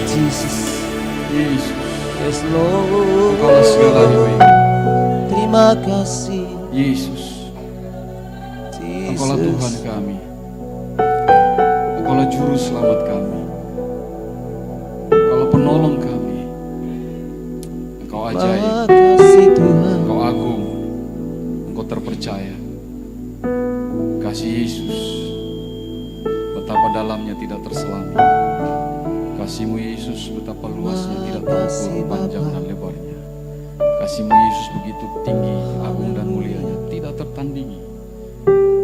Jesus. Yesus, Yes Lord. Engkaulah segalanya baik. Terima kasih Yesus, Engkaulah Tuhan Jesus. kami. Engkaulah juru selamat kami. Engkaulah penolong kami. Engkau ajaib, Makasih Tuhan. Engkau agung, Engkau terpercaya. Kasih Yesus, betapa dalamnya tidak terselami. Kasih-Mu Yesus, betapa luasnya tidak terukur panjang dan lebarnya. Kasih-Mu Yesus begitu tinggi, agung dan mulianya, tidak tertandingi.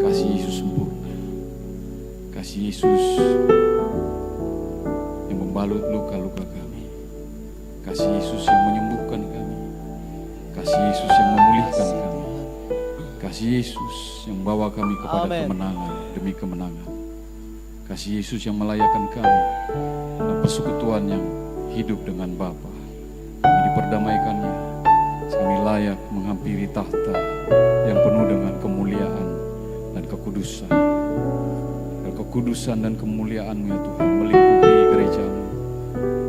Kasih Yesus sempurna. Kasih Yesus yang membalut luka-luka kami. Kasih Yesus yang menyembuhkan kami. Kasih Yesus yang memulihkan kami. Kasih Yesus yang membawa kami kepada Amen. kemenangan demi kemenangan. Kasih Yesus yang melayakan kami dalam persekutuan yang hidup dengan Bapa. Kami diperdamaikannya. Kami layak menghampiri tahta yang penuh dengan kemuliaan dan kekudusan. Dan kekudusan dan kemuliaan-Mu ya Tuhan melingkupi gereja-Mu,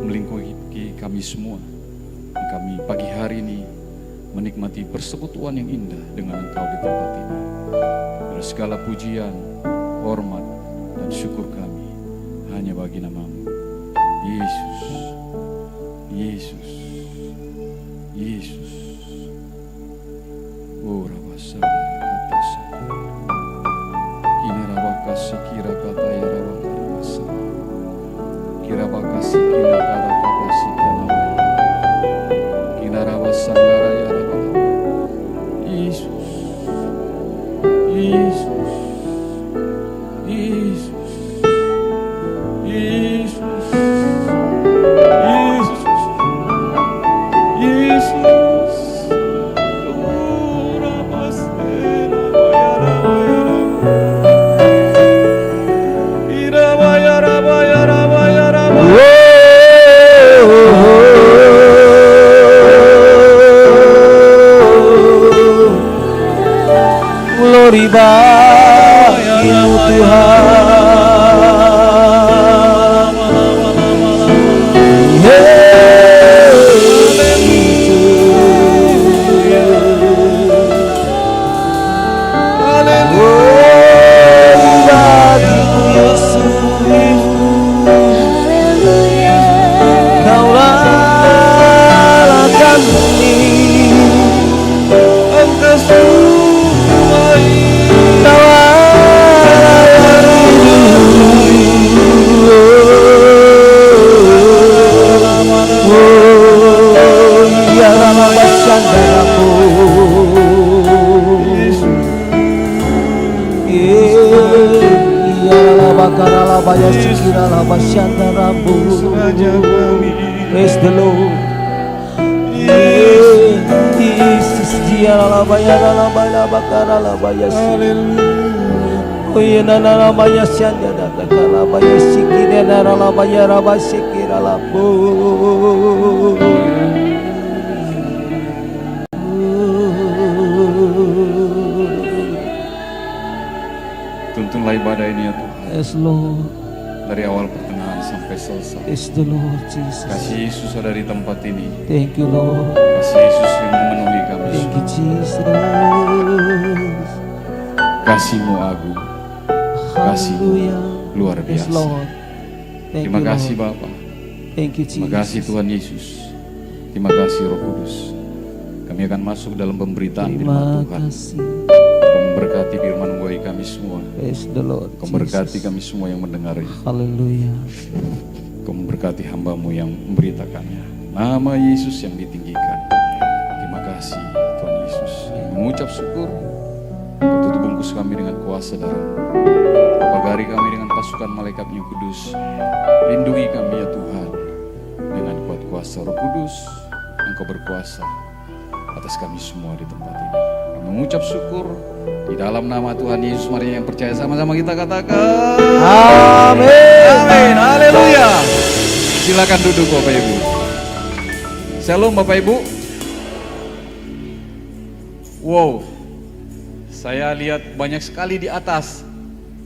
melingkupi kami semua. Dan kami pagi hari ini menikmati persekutuan yang indah dengan Engkau di tempat ini. Dan segala pujian, hormat, dan syukur kami hanya bagi nama-Mu. Yesus, Yesus, Yesus. Oh rabasa atas. Kini rabakasi kira kata ya rabakasa. Kira bakasi kira kara kabasi kala. Kina rabasa ngara ya rabaka. Yesus, Yesus, Yesus. Yesus, Yesus, Yesus, oh Ramasena, bayara, bayara, Glory bagi-Mu Tuhan. Praise the Lord. Jesus, dia la bayara la bala bakara la bayasi. Oh ya nana la bayasianda data kala bayasiki nana la bayara basikira la bo. Tuntunlah ibadah ini ya Tuhan. Yes Lord. Dari awal pertengahan sampai selesai. Praise the Lord Jesus. Kasih Yesus ada di tempat ini. Thank you Lord. Kasih Yesus yang memenuhi kami Thank you semua. Jesus. Kasih-Mu agung. Kasih-Mu Hallelujah. luar Yes biasa. Lord. Thank Terima you, kasih Lord. Bapa. Thank you Terima Jesus. kasih Tuhan Yesus. Terima kasih Roh Kudus. Kami akan masuk dalam pemberitaan firman Terima Tuhan. kasih. Kau memberkati firman bagi kami semua. Praise the Lord. Kau memberkati Jesus. kami semua yang mendengarnya. Hallelujah. Kau memberkati hamba-Mu yang memberitakannya. Nama Yesus yang ditinggikan. Terima kasih Tuhan Yesus. Mengucap syukur, Kau tutup bungkus kami dengan kuasa darah-Mu. Kau pagari kami dengan pasukan malaikat yang kudus. Lindungi kami ya Tuhan. Dengan kuat kuasa Roh Kudus, Engkau berkuasa atas kami semua di tempat ini. Kami mengucap syukur di dalam nama Tuhan Yesus. Mari yang percaya sama-sama kita katakan Amin. amin, haleluya. Silakan duduk Bapak Ibu. Shalom Bapak Ibu. Wow, saya lihat banyak sekali di atas,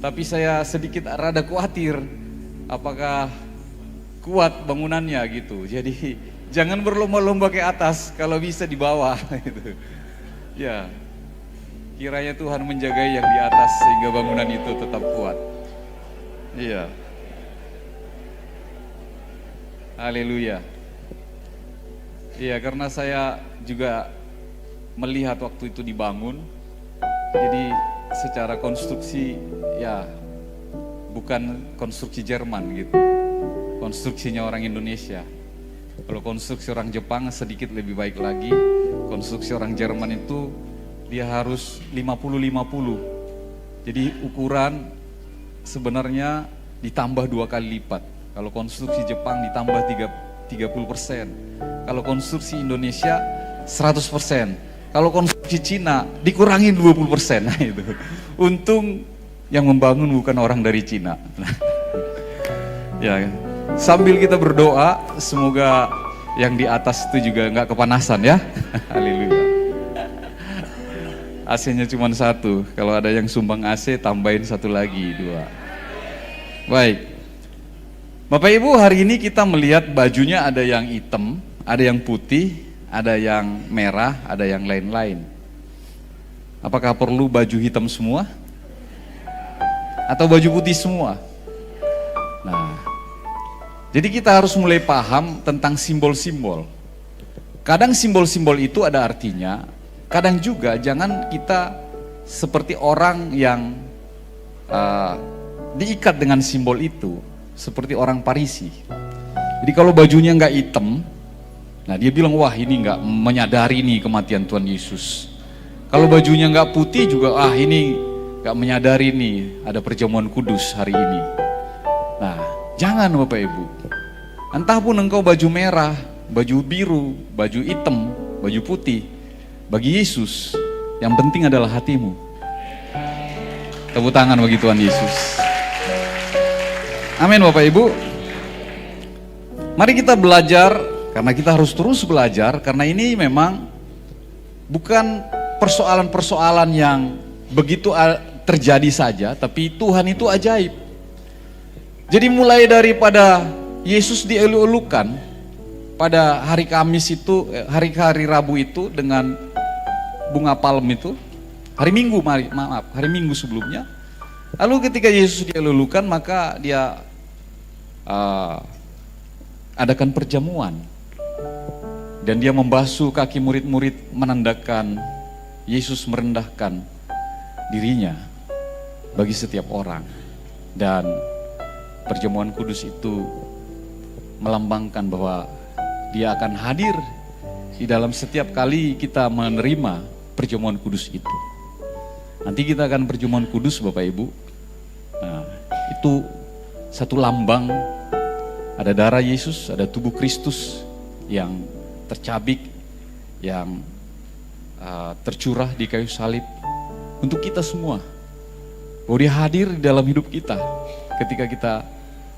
tapi saya sedikit rada khawatir apakah kuat bangunannya gitu. Jadi jangan berlomba-lomba ke atas, kalau bisa di bawah gitu. Ya, kiranya Tuhan menjaga yang di atas sehingga bangunan itu tetap kuat. Iya. Haleluya. Iya, karena saya juga melihat waktu itu dibangun, jadi secara konstruksi ya bukan konstruksi Jerman gitu, konstruksinya orang Indonesia. Kalau konstruksi orang Jepang sedikit lebih baik lagi, konstruksi orang Jerman itu dia harus 50-50. Jadi ukuran sebenarnya ditambah 2 kali lipat. Kalau konstruksi Jepang ditambah 30%. Kalau konstruksi Indonesia 100%. Kalau konstruksi Cina dikurangin 20%. Nah itu. Untung yang membangun bukan orang dari Cina. Ya, sambil kita berdoa semoga yang di atas itu juga nggak kepanasan ya. Haleluya. AC-nya cuma 1. Kalau ada yang sumbang AC tambahin 1 lagi, 2. Baik. Bapak Ibu, hari ini kita melihat bajunya ada yang hitam, ada yang putih, ada yang merah, ada yang lain-lain. Apakah perlu baju hitam semua? Atau baju putih semua? Nah, jadi kita harus mulai paham tentang simbol-simbol. Kadang simbol-simbol itu ada artinya, kadang juga jangan kita seperti orang yang diikat dengan simbol itu. Seperti orang Parisi. Jadi kalau bajunya nggak hitam, nah dia bilang wah ini nggak menyadari nih kematian Tuhan Yesus. Kalau bajunya nggak putih juga ini nggak menyadari nih ada perjamuan kudus hari ini. Nah jangan Bapak Ibu. Entah pun engkau baju merah, baju biru, baju hitam, baju putih, bagi Yesus yang penting adalah hatimu. Tepuk tangan bagi Tuhan Yesus. Amin Bapak Ibu. Mari kita belajar, karena kita harus terus belajar, karena ini memang bukan persoalan-persoalan yang begitu terjadi saja, tapi Tuhan itu ajaib. Jadi mulai daripada Yesus dielu-elukan pada hari Kamis itu, hari Rabu itu dengan bunga palem itu, hari Minggu sebelumnya. Lalu ketika Yesus dielu-elukan maka dia adakan perjamuan dan dia membasuh kaki murid-murid menandakan Yesus merendahkan dirinya bagi setiap orang, dan perjamuan kudus itu melambangkan bahwa dia akan hadir di dalam setiap kali kita menerima perjamuan kudus itu. Nanti kita akan perjamuan kudus Bapak Ibu. Nah, itu satu lambang. Ada darah Yesus, ada tubuh Kristus yang tercabik, yang tercurah di kayu salib untuk kita semua. Bahwa dia hadir di dalam hidup kita ketika kita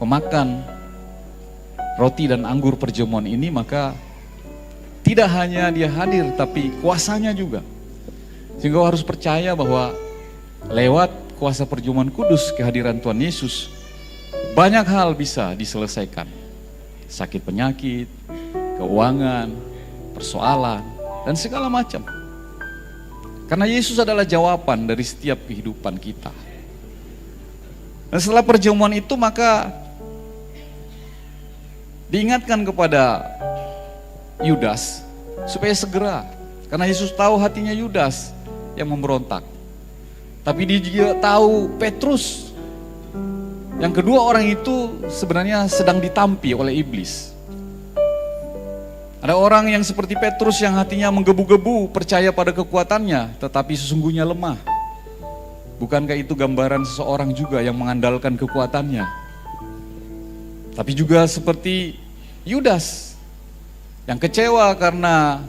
memakan roti dan anggur perjamuan ini, maka tidak hanya dia hadir tapi kuasanya juga. Sehingga harus percaya bahwa lewat kuasa perjamuan kudus, kehadiran Tuhan Yesus, banyak hal bisa diselesaikan. Sakit penyakit, keuangan, persoalan, dan segala macam. Karena Yesus adalah jawaban dari setiap kehidupan kita. Dan setelah perjamuan itu maka diingatkan kepada Yudas supaya segera. Karena Yesus tahu hatinya Yudas yang memberontak. Tapi dia juga tahu Petrus. Yang kedua orang itu sebenarnya sedang ditampi oleh iblis. Ada orang yang seperti Petrus yang hatinya menggebu-gebu, percaya pada kekuatannya, tetapi sesungguhnya lemah. Bukankah itu gambaran seseorang juga yang mengandalkan kekuatannya? Tapi juga seperti Yudas yang kecewa karena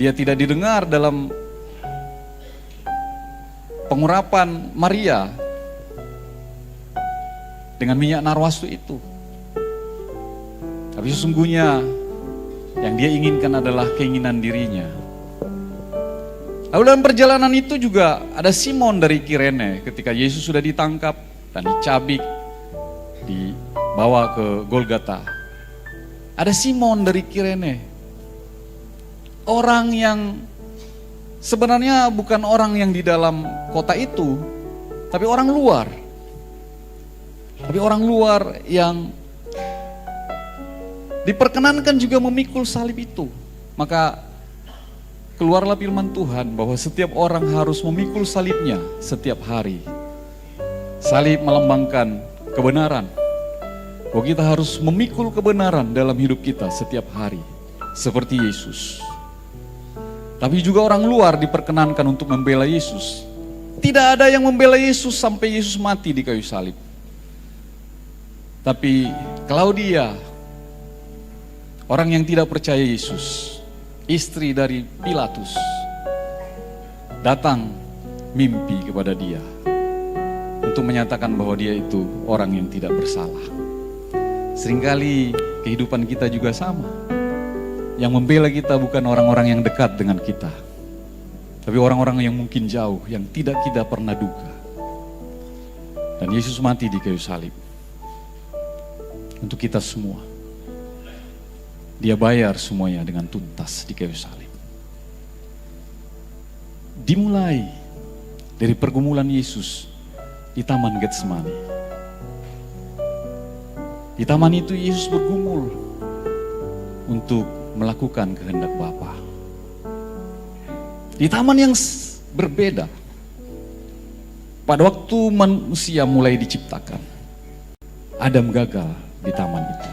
dia tidak didengar dalam pengurapan Maria dengan minyak narwastu itu. Tapi sesungguhnya yang dia inginkan adalah keinginan dirinya. Lalu dalam perjalanan itu juga ada Simon dari Kirene ketika Yesus sudah ditangkap dan dicabik, dibawa ke Golgota. Ada Simon dari Kirene, orang yang sebenarnya bukan orang yang di dalam kota itu, tapi orang luar. Tapi orang luar yang diperkenankan juga memikul salib itu. Maka keluarlah firman Tuhan bahwa setiap orang harus memikul salibnya setiap hari. Salib melambangkan kebenaran. Bahwa kita harus memikul kebenaran dalam hidup kita setiap hari, seperti Yesus. Tapi juga orang luar diperkenankan untuk membela Yesus. Tidak ada yang membela Yesus sampai Yesus mati di kayu salib. Tapi Klaudia, orang yang tidak percaya Yesus, istri dari Pilatus, datang mimpi kepada dia untuk menyatakan bahwa dia itu orang yang tidak bersalah. Seringkali kehidupan kita juga sama. Yang membela kita bukan orang-orang yang dekat dengan kita, tapi orang-orang yang mungkin jauh, yang tidak kita pernah duga. Dan Yesus mati di kayu salib untuk kita semua. Dia bayar semuanya dengan tuntas di kayu salib. Dimulai dari pergumulan Yesus di Taman Getsemani. Di taman itu Yesus bergumul untuk melakukan kehendak Bapa. Di taman yang berbeda, pada waktu manusia mulai diciptakan, Adam gagal di taman itu.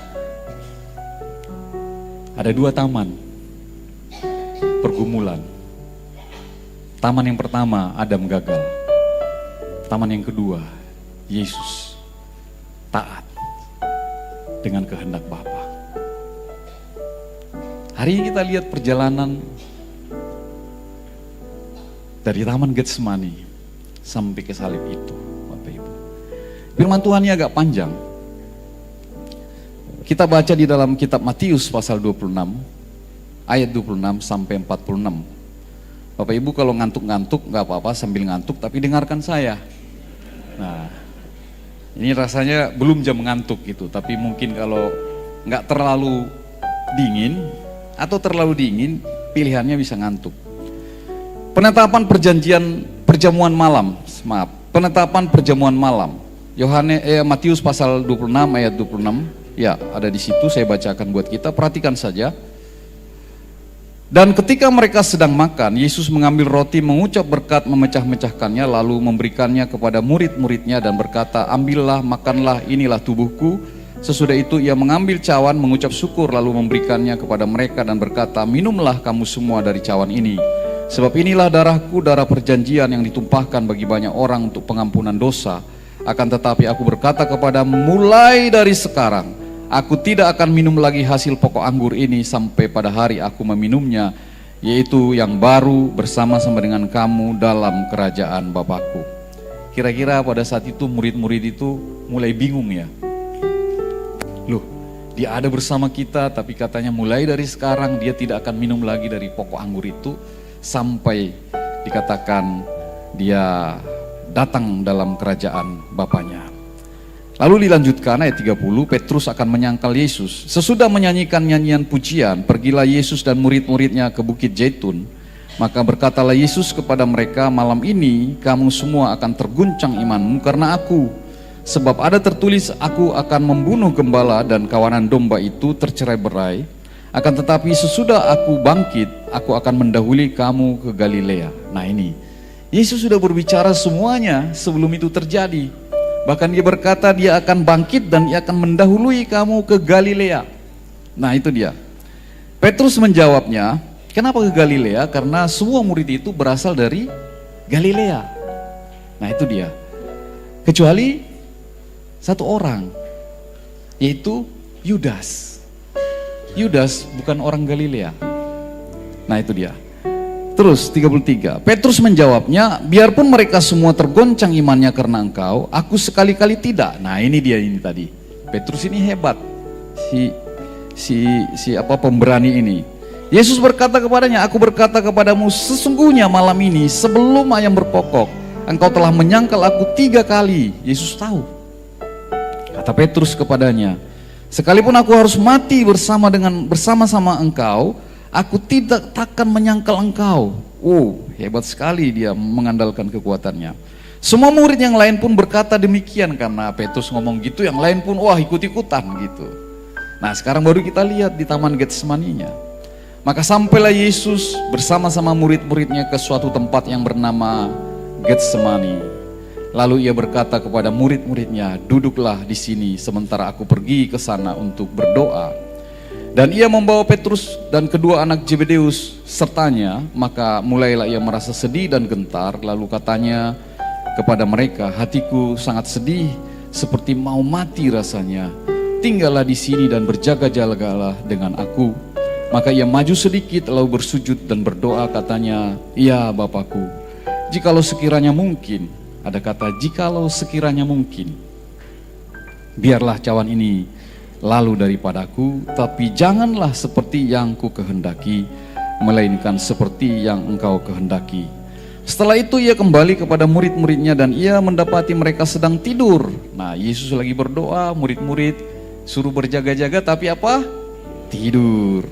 Ada dua taman pergumulan. Taman yang pertama Adam gagal. Taman yang kedua Yesus taat dengan kehendak Bapa. Hari ini kita lihat perjalanan dari Taman Getsemani sampai ke salib itu, Bapak Ibu. Firman Tuhan ini agak panjang. Kita baca di dalam kitab Matius pasal 26, ayat 26 sampai 46. Bapak Ibu kalau ngantuk-ngantuk gak apa-apa, sambil ngantuk tapi dengarkan saya. Nah, ini rasanya belum jam ngantuk gitu, tapi mungkin kalau nggak terlalu dingin atau terlalu dingin, pilihannya bisa ngantuk. Penetapan perjamuan malam, penetapan perjamuan malam. Matius pasal 26 ayat 26, ya ada di situ, saya bacakan buat kita, perhatikan saja. Dan ketika mereka sedang makan, Yesus mengambil roti, mengucap berkat, memecah-mecahkannya, lalu memberikannya kepada murid-muridnya dan berkata, ambillah, makanlah, inilah tubuhku. Sesudah itu ia mengambil cawan, mengucap syukur, lalu memberikannya kepada mereka dan berkata, minumlah kamu semua dari cawan ini. Sebab inilah darahku, darah perjanjian yang ditumpahkan bagi banyak orang untuk pengampunan dosa. Akan tetapi aku berkata kepadamu, mulai dari sekarang, aku tidak akan minum lagi hasil pokok anggur ini sampai pada hari aku meminumnya, yaitu yang baru bersama-sama dengan kamu dalam kerajaan Bapakku. Kira-kira pada saat itu murid-murid itu mulai bingung ya. Loh, dia ada bersama kita tapi katanya mulai dari sekarang dia tidak akan minum lagi dari pokok anggur itu sampai dikatakan dia datang dalam kerajaan Bapaknya. Lalu dilanjutkan ayat 30, Petrus akan menyangkal Yesus. Sesudah menyanyikan nyanyian pujian, pergilah Yesus dan murid-muridnya ke Bukit Zaitun. Maka berkatalah Yesus kepada mereka, malam ini kamu semua akan terguncang imanmu karena aku. Sebab ada tertulis, aku akan membunuh gembala dan kawanan domba itu tercerai-berai. Akan tetapi sesudah aku bangkit, aku akan mendahului kamu ke Galilea. Nah ini, Yesus sudah berbicara semuanya sebelum itu terjadi. Bahkan dia berkata dia akan bangkit dan dia akan mendahului kamu ke Galilea. Nah itu dia. Petrus menjawabnya, kenapa ke Galilea? Karena semua murid itu berasal dari Galilea. Nah itu dia. Kecuali satu orang, yaitu Yudas. Yudas bukan orang Galilea. Nah itu dia. Terus 33, Petrus menjawabnya, biarpun mereka semua tergoncang imannya karena engkau, aku sekali-kali tidak. Nah ini dia ini tadi. Petrus ini hebat. Si pemberani ini. Yesus berkata kepadanya, aku berkata kepadamu sesungguhnya malam ini sebelum ayam berkokok, engkau telah menyangkal aku 3 kali. Yesus tahu. Kata Petrus kepadanya, Sekalipun aku harus mati bersama-sama engkau, aku tidak takkan menyangkal engkau. Oh, hebat sekali dia mengandalkan kekuatannya. Semua murid yang lain pun berkata demikian, karena Petrus ngomong gitu, yang lain pun wah ikut-ikutan gitu. Nah, sekarang baru kita lihat di Taman Getsemani-nya. Maka sampailah Yesus bersama-sama murid-muridnya ke suatu tempat yang bernama Getsemani. Lalu ia berkata kepada murid-muridnya, duduklah di sini sementara aku pergi ke sana untuk berdoa. Dan ia membawa Petrus dan kedua anak Zebedeus sertanya, maka mulailah ia merasa sedih dan gentar. Lalu katanya kepada mereka, hatiku sangat sedih seperti mau mati rasanya. Tinggallah di sini dan berjaga-jagalah dengan aku. Maka ia maju sedikit lalu bersujud dan berdoa, katanya, ya Bapakku, jikalau sekiranya mungkin, ada kata jikalau sekiranya mungkin, biarlah cawan ini lalu daripadaku, tapi janganlah seperti yang ku kehendaki, melainkan seperti yang engkau kehendaki. Setelah itu ia kembali kepada murid-muridnya dan ia mendapati mereka sedang tidur. Nah, Yesus lagi berdoa, murid-murid suruh berjaga-jaga, tapi apa? Tidur.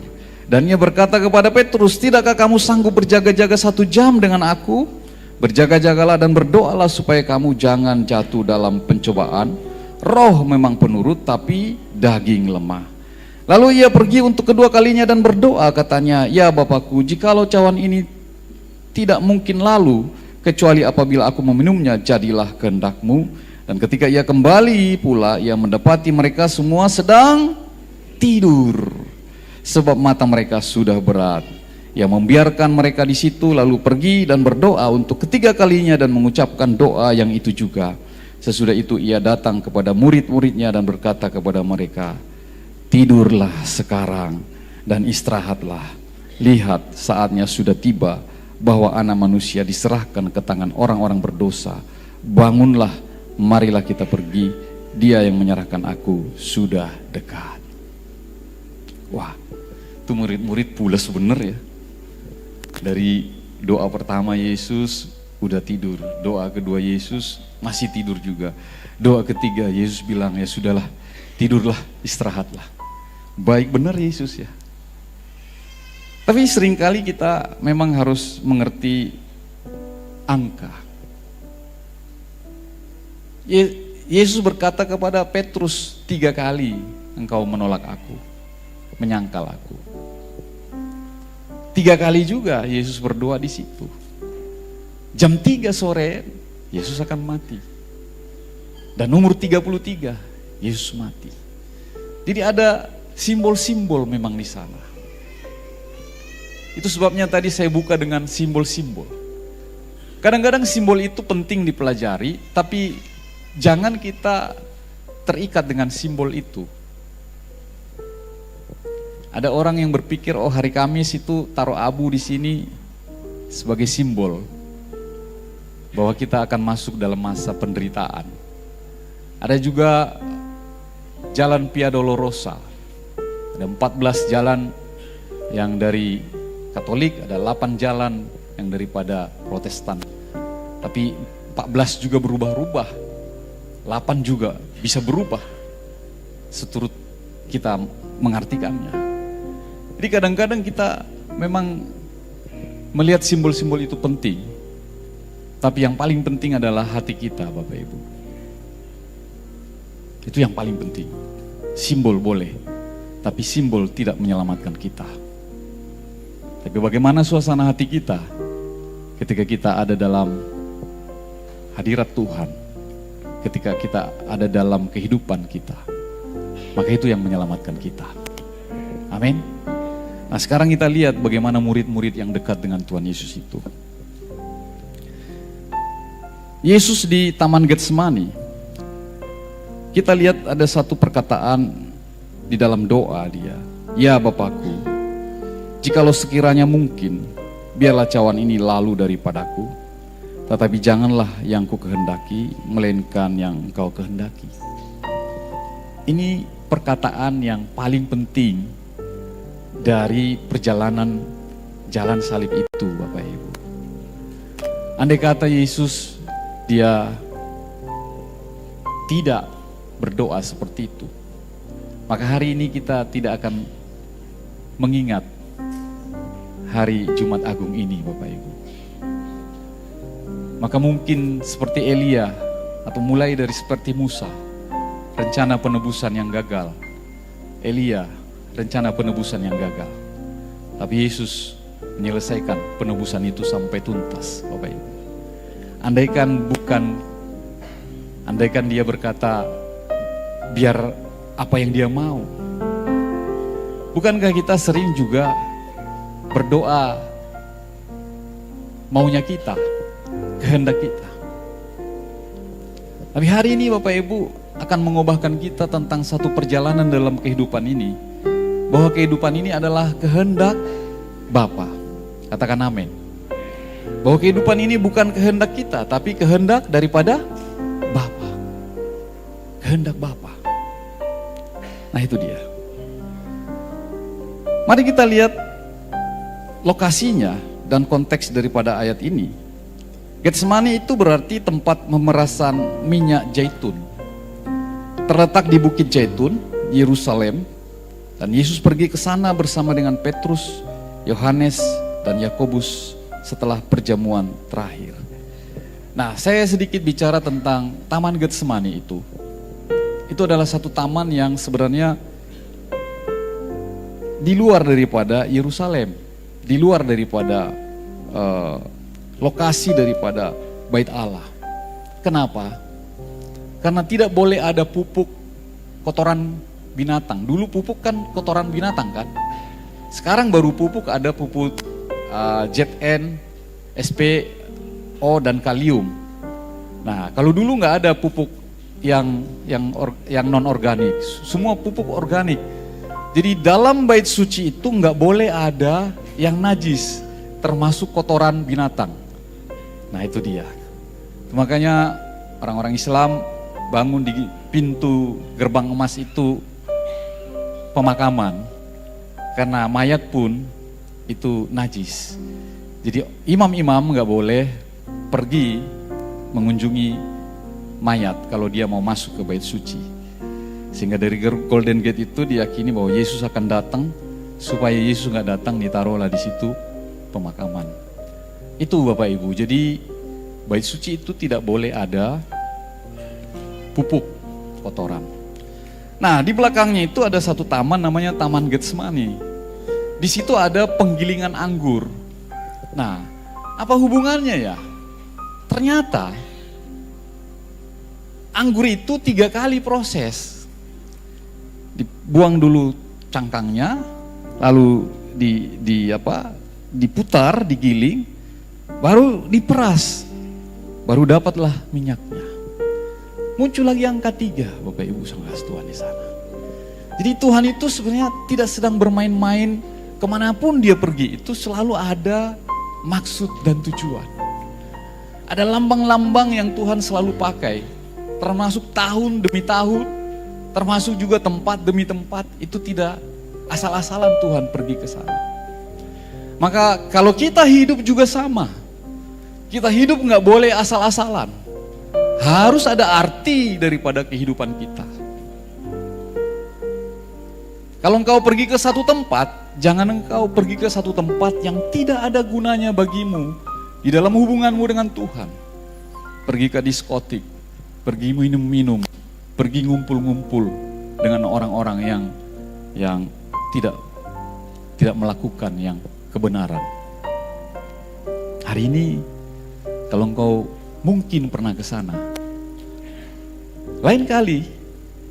Dan ia berkata kepada Petrus, tidakkah kamu sanggup berjaga-jaga 1 jam dengan aku? Berjaga-jagalah dan berdoalah supaya kamu jangan jatuh dalam pencobaan. Roh memang penurut, tapi daging lemah. Lalu ia pergi untuk kedua kalinya dan berdoa, katanya, ya Bapakku, jikalau cawan ini tidak mungkin lalu, kecuali apabila aku meminumnya, jadilah kehendakmu. Dan ketika ia kembali pula, ia mendapati mereka semua sedang tidur, sebab mata mereka sudah berat. Ia membiarkan mereka di situ, lalu pergi dan berdoa untuk ketiga kalinya dan mengucapkan doa yang itu juga. Sesudah itu ia datang kepada murid-muridnya dan berkata kepada mereka, tidurlah sekarang dan istirahatlah. Lihat, saatnya sudah tiba bahwa Anak Manusia diserahkan ke tangan orang-orang berdosa. Bangunlah, marilah kita pergi. Dia yang menyerahkan aku sudah dekat. Wah, itu murid-murid pulas bener ya. Dari doa pertama Yesus udah tidur, doa kedua Yesus masih tidur juga, doa ketiga Yesus bilang, ya sudahlah, tidurlah, istirahatlah. Baik benar Yesus ya. Tapi seringkali kita memang harus mengerti angka. Yesus berkata kepada Petrus, 3 kali engkau menolak aku, menyangkal aku. 3 kali juga Yesus berdoa di situ. Jam 3 sore Yesus akan mati. Dan umur 33 Yesus mati. Jadi ada simbol-simbol memang di sana. Itu sebabnya tadi saya buka dengan simbol-simbol. Kadang-kadang simbol itu penting dipelajari, tapi jangan kita terikat dengan simbol itu. Ada orang yang berpikir, oh hari Kamis itu taruh abu di sini sebagai simbol bahwa kita akan masuk dalam masa penderitaan. Ada juga jalan Via Dolorosa. Ada 14 jalan yang dari Katolik, ada 8 jalan yang daripada Protestan. Tapi 14 juga berubah-ubah. 8 juga bisa berubah seturut kita mengartikannya. Jadi kadang-kadang kita memang melihat simbol-simbol itu penting. Tapi yang paling penting adalah hati kita, Bapak Ibu. Itu yang paling penting. Simbol boleh, tapi simbol tidak menyelamatkan kita. Tapi bagaimana suasana hati kita ketika kita ada dalam hadirat Tuhan, ketika kita ada dalam kehidupan kita, maka itu yang menyelamatkan kita. Amin. Nah, sekarang kita lihat bagaimana murid-murid yang dekat dengan Tuhan Yesus itu. Yesus di Taman Getsemani, kita lihat ada satu perkataan di dalam doa dia. Ya Bapakku, jikalau sekiranya mungkin, biarlah cawan ini lalu daripadaku, tetapi janganlah yang ku kehendaki, melainkan yang engkau kehendaki. Ini perkataan yang paling penting dari perjalanan jalan salib itu, Bapak Ibu. Andai kata Yesus dia tidak berdoa seperti itu, Maka hari ini kita tidak akan mengingat hari Jumat Agung ini, Bapak Ibu. Maka mungkin seperti Elia atau mulai dari seperti Musa, rencana penebusan yang gagal. Elia, rencana penebusan yang gagal. Tapi Yesus menyelesaikan penebusan itu sampai tuntas, Bapak Ibu. Andaikan dia berkata, biar apa yang dia mau. Bukankah kita sering juga berdoa maunya kita, kehendak kita. Tapi hari ini Bapak Ibu akan mengubahkan kita tentang satu perjalanan dalam kehidupan ini. Bahwa kehidupan ini adalah kehendak Bapa. Katakan amin. Bahwa kehidupan ini bukan kehendak kita, tapi kehendak daripada Bapa. Kehendak Bapa. Nah itu dia. Mari kita lihat lokasinya dan konteks daripada ayat ini. Getsemani itu berarti tempat pemerasan minyak zaitun. Terletak di Bukit Zaitun, Yerusalem. Dan Yesus pergi ke sana bersama dengan Petrus, Yohanes, dan Yakobus setelah perjamuan terakhir. Nah, saya sedikit bicara tentang Taman Getsemani itu. Itu adalah satu taman yang sebenarnya di luar daripada Yerusalem, di luar daripada lokasi daripada Bait Allah. Kenapa? Karena tidak boleh ada pupuk kotoran binatang. Dulu pupuk kan kotoran binatang kan. Sekarang baru pupuk ada pupuk ZN, SPO dan kalium. Nah, kalau dulu nggak ada pupuk yang non organik, semua pupuk organik. Jadi dalam bait suci itu nggak boleh ada yang najis, termasuk kotoran binatang. Nah itu dia. Makanya orang-orang Islam bangun di pintu gerbang emas itu pemakaman, karena mayat pun itu najis. Jadi imam-imam nggak boleh pergi mengunjungi mayat kalau dia mau masuk ke bait suci. Sehingga dari Golden Gate itu diyakini bahwa Yesus akan datang. Supaya Yesus nggak datang, ditaruhlah di situ pemakaman. Itu Bapak Ibu. Jadi bait suci itu tidak boleh ada pupuk kotoran. Nah, di belakangnya itu ada satu taman namanya Taman Getsemani. Di situ ada penggilingan anggur. Nah, apa hubungannya ya? Ternyata anggur itu 3 kali proses. Dibuang dulu cangkangnya, lalu diputar, digiling, baru diperas, baru dapatlah minyaknya. Muncul lagi angka 3, Bapak Ibu Saudara Tuhan di sana. Jadi Tuhan itu sebenarnya tidak sedang bermain-main, kemanapun dia pergi itu selalu ada maksud dan tujuan. Ada lambang-lambang yang Tuhan selalu pakai. Termasuk tahun demi tahun, termasuk juga tempat demi tempat, itu tidak asal-asalan Tuhan pergi ke sana. Maka kalau kita hidup juga sama, kita hidup nggak boleh asal-asalan, harus ada arti daripada kehidupan kita. Kalau engkau pergi ke satu tempat, jangan engkau pergi ke satu tempat yang tidak ada gunanya bagimu di dalam hubunganmu dengan Tuhan. Pergi ke diskotik, pergi minum-minum, pergi ngumpul-ngumpul dengan orang-orang yang tidak melakukan yang kebenaran. Hari ini kalau engkau mungkin pernah ke sana, lain kali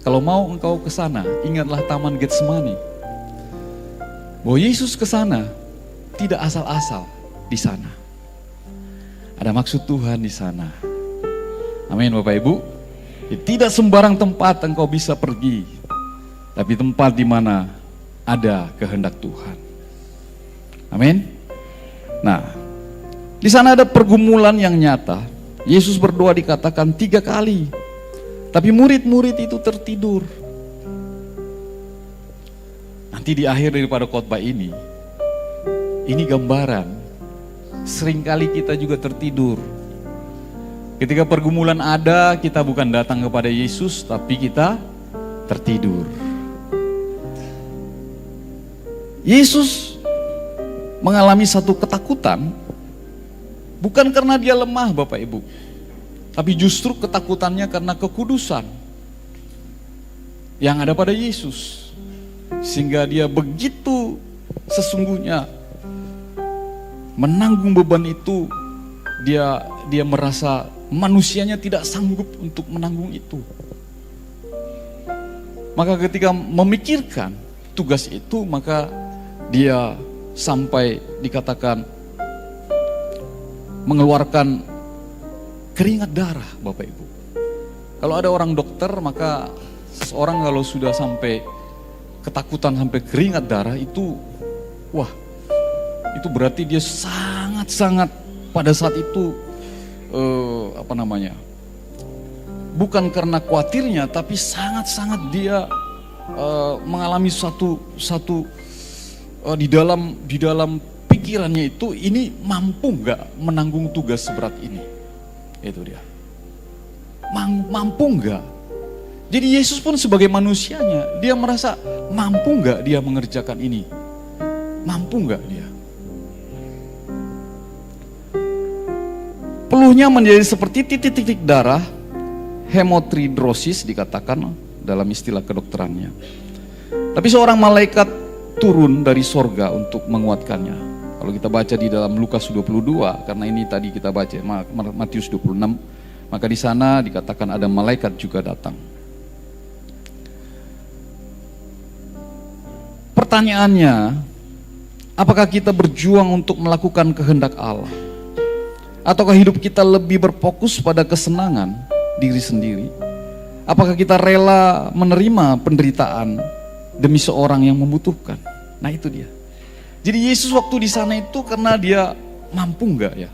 kalau mau engkau ke sana, ingatlah Taman Getsemani. Bahwa Yesus ke sana tidak asal-asal di sana. Ada maksud Tuhan di sana. Amin Bapak Ibu. Tidak sembarang tempat engkau bisa pergi, tapi tempat di mana ada kehendak Tuhan. Amin. Nah, di sana ada pergumulan yang nyata. Yesus berdoa dikatakan 3 kali, tapi murid-murid itu tertidur. Nanti di akhir daripada khotbah ini gambaran. Seringkali kita juga tertidur. Ketika pergumulan ada, kita bukan datang kepada Yesus, tapi kita tertidur. Yesus mengalami satu ketakutan, bukan karena dia lemah Bapak Ibu, tapi justru ketakutannya karena kekudusan yang ada pada Yesus. Sehingga dia begitu sesungguhnya menanggung beban itu, dia merasa manusianya tidak sanggup untuk menanggung itu. Maka ketika memikirkan tugas itu, maka dia sampai dikatakan mengeluarkan keringat darah Bapak Ibu. Kalau ada orang dokter, maka seorang kalau sudah sampai ketakutan sampai keringat darah itu, wah, itu berarti dia sangat-sangat pada saat itu bukan karena khawatirnya, tapi sangat-sangat dia mengalami satu di dalam pikirannya itu, ini mampu nggak menanggung tugas seberat ini? Itu dia. Mampu nggak? Jadi Yesus pun sebagai manusianya, dia merasa mampu nggak dia mengerjakan ini? Mampu nggak dia? Peluhnya menjadi seperti titik-titik darah, hemotridrosis dikatakan dalam istilah kedokterannya. Tapi seorang malaikat turun dari sorga untuk menguatkannya. Kalau kita baca di dalam Lukas 22, karena ini tadi kita baca Matius 26, maka di sana dikatakan ada malaikat juga datang. Pertanyaannya, apakah kita berjuang untuk melakukan kehendak Allah? Ataukah hidup kita lebih berfokus pada kesenangan diri sendiri? Apakah kita rela menerima penderitaan demi seorang yang membutuhkan? Nah itu dia. Jadi Yesus waktu di sana itu karena dia mampu enggak ya?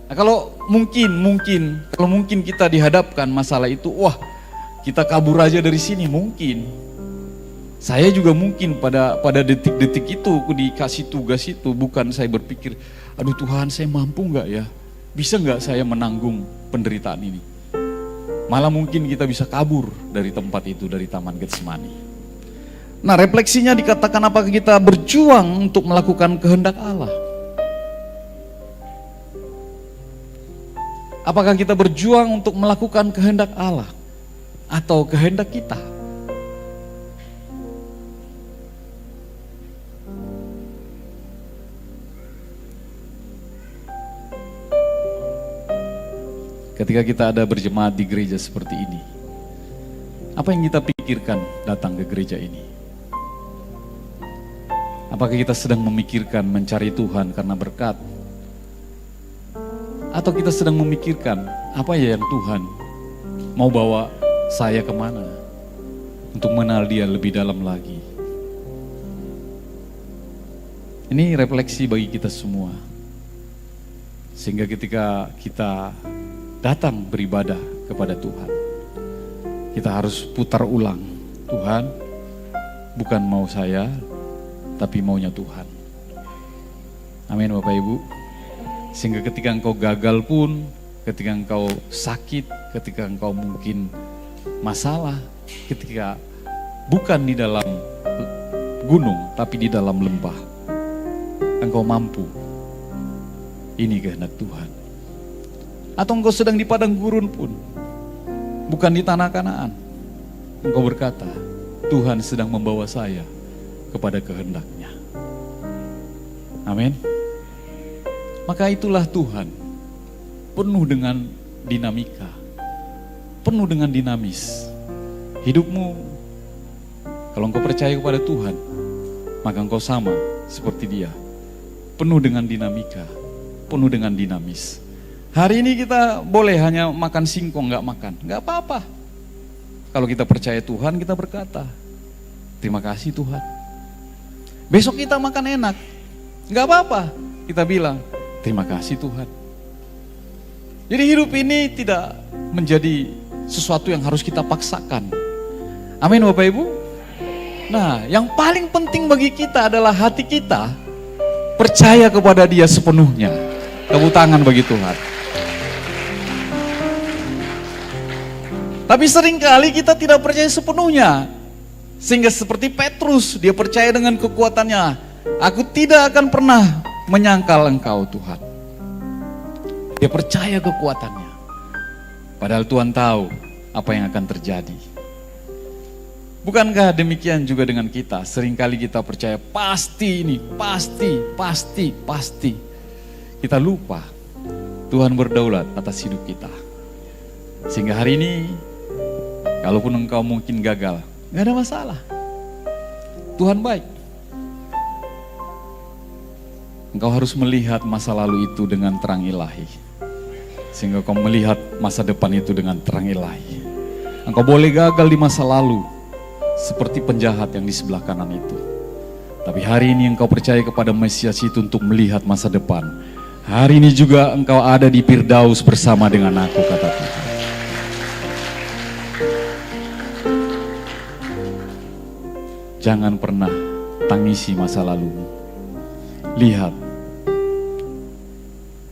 Nah, kalau mungkin kita dihadapkan masalah itu, wah, kita kabur aja dari sini mungkin. Saya juga mungkin pada detik-detik itu aku dikasih tugas itu, bukan saya berpikir, aduh Tuhan, saya mampu enggak ya? Bisa enggak saya menanggung penderitaan ini? Malah mungkin kita bisa kabur dari tempat itu, dari Taman Getsemani. Nah, refleksinya dikatakan apakah kita berjuang untuk melakukan kehendak Allah? Apakah kita berjuang untuk melakukan kehendak Allah atau kehendak kita? Ketika kita ada berjemaat di gereja seperti ini, apa yang kita pikirkan datang ke gereja ini? Apakah kita sedang memikirkan mencari Tuhan karena berkat? Atau kita sedang memikirkan apa ya yang Tuhan mau bawa saya kemana untuk mengenal Dia lebih dalam lagi? Ini refleksi bagi kita semua. Sehingga ketika kita datang beribadah kepada Tuhan, kita harus putar ulang. Tuhan, bukan mau saya, tapi maunya Tuhan. Amin Bapak Ibu. Sehingga ketika engkau gagal pun, ketika engkau sakit, ketika engkau mungkin masalah, ketika bukan di dalam gunung, tapi di dalam lembah, engkau mampu. Ini kehendak Tuhan. Atau engkau sedang di padang gurun pun, bukan di tanah Kanaan, engkau berkata, Tuhan sedang membawa saya kepada kehendak-Nya. Amin. Maka itulah Tuhan, penuh dengan dinamika, penuh dengan dinamis. Hidupmu, kalau engkau percaya kepada Tuhan, maka engkau sama seperti Dia, penuh dengan dinamika, penuh dengan dinamis. Hari ini kita boleh hanya makan singkong, nggak makan, nggak apa-apa. Kalau kita percaya Tuhan, kita berkata, terima kasih Tuhan. Besok kita makan enak, nggak apa-apa. Kita bilang, terima kasih Tuhan. Jadi hidup ini tidak menjadi sesuatu yang harus kita paksakan. Amin Bapak Ibu. Nah, yang paling penting bagi kita adalah hati kita percaya kepada Dia sepenuhnya. Tepuk tangan bagi Tuhan. Tapi seringkali kita tidak percaya sepenuhnya. Sehingga seperti Petrus, dia percaya dengan kekuatannya. Aku tidak akan pernah menyangkal Engkau Tuhan. Dia percaya kekuatannya. Padahal Tuhan tahu apa yang akan terjadi. Bukankah demikian juga dengan kita? Seringkali kita percaya pasti ini, pasti. Kita lupa Tuhan berdaulat atas hidup kita. Sehingga hari ini, kalaupun engkau mungkin gagal, gak ada masalah. Tuhan baik. Engkau harus melihat masa lalu itu dengan terang ilahi. Sehingga kau melihat masa depan itu dengan terang ilahi. Engkau boleh gagal di masa lalu, seperti penjahat yang di sebelah kanan itu. Tapi hari ini engkau percaya kepada Mesias itu untuk melihat masa depan. Hari ini juga engkau ada di Firdaus bersama dengan aku, kata Tuhan. Jangan pernah tangisi masa lalumu. Lihat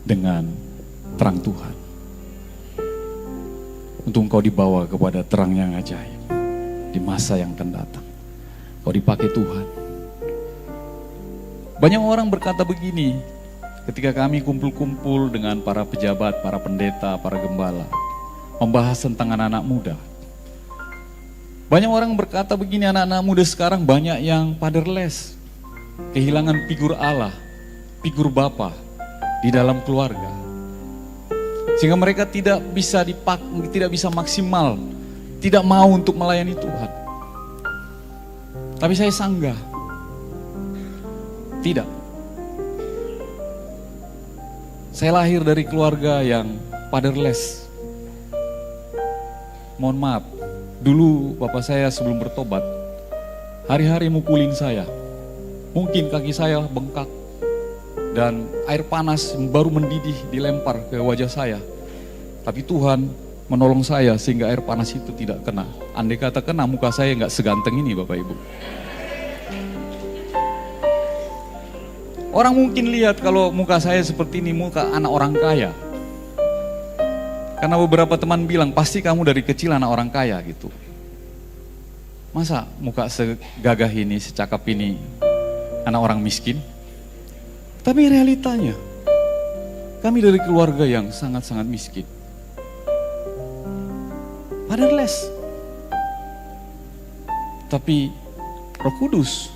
dengan terang Tuhan. Untuk engkau dibawa kepada terang yang ajaib. Di masa yang akan datang, kau dipakai Tuhan. Banyak orang berkata begini, ketika kami kumpul-kumpul dengan para pejabat, para pendeta, para gembala, membahas tentang anak-anak muda. Banyak orang berkata begini, anak-anak muda sekarang banyak yang fatherless, kehilangan figur Allah, figur Bapa di dalam keluarga. Sehingga mereka tidak bisa maksimal, tidak mau untuk melayani Tuhan. Tapi saya sanggah. Tidak. Saya lahir dari keluarga yang fatherless. Mohon maaf, dulu bapak saya sebelum bertobat, hari-hari mukulin saya. Mungkin kaki saya bengkak dan air panas baru mendidih dilempar ke wajah saya. Tapi Tuhan menolong saya sehingga air panas itu tidak kena. Andai kata kena, muka saya nggak seganteng ini, Bapak Ibu. Orang mungkin lihat kalau muka saya seperti ini, muka anak orang kaya. Karena beberapa teman bilang, pasti kamu dari kecil anak orang kaya gitu. Masa muka segagah ini, secakap ini, anak orang miskin? Tapi realitanya, kami dari keluarga yang sangat-sangat miskin. Fatherless. Tapi Roh Kudus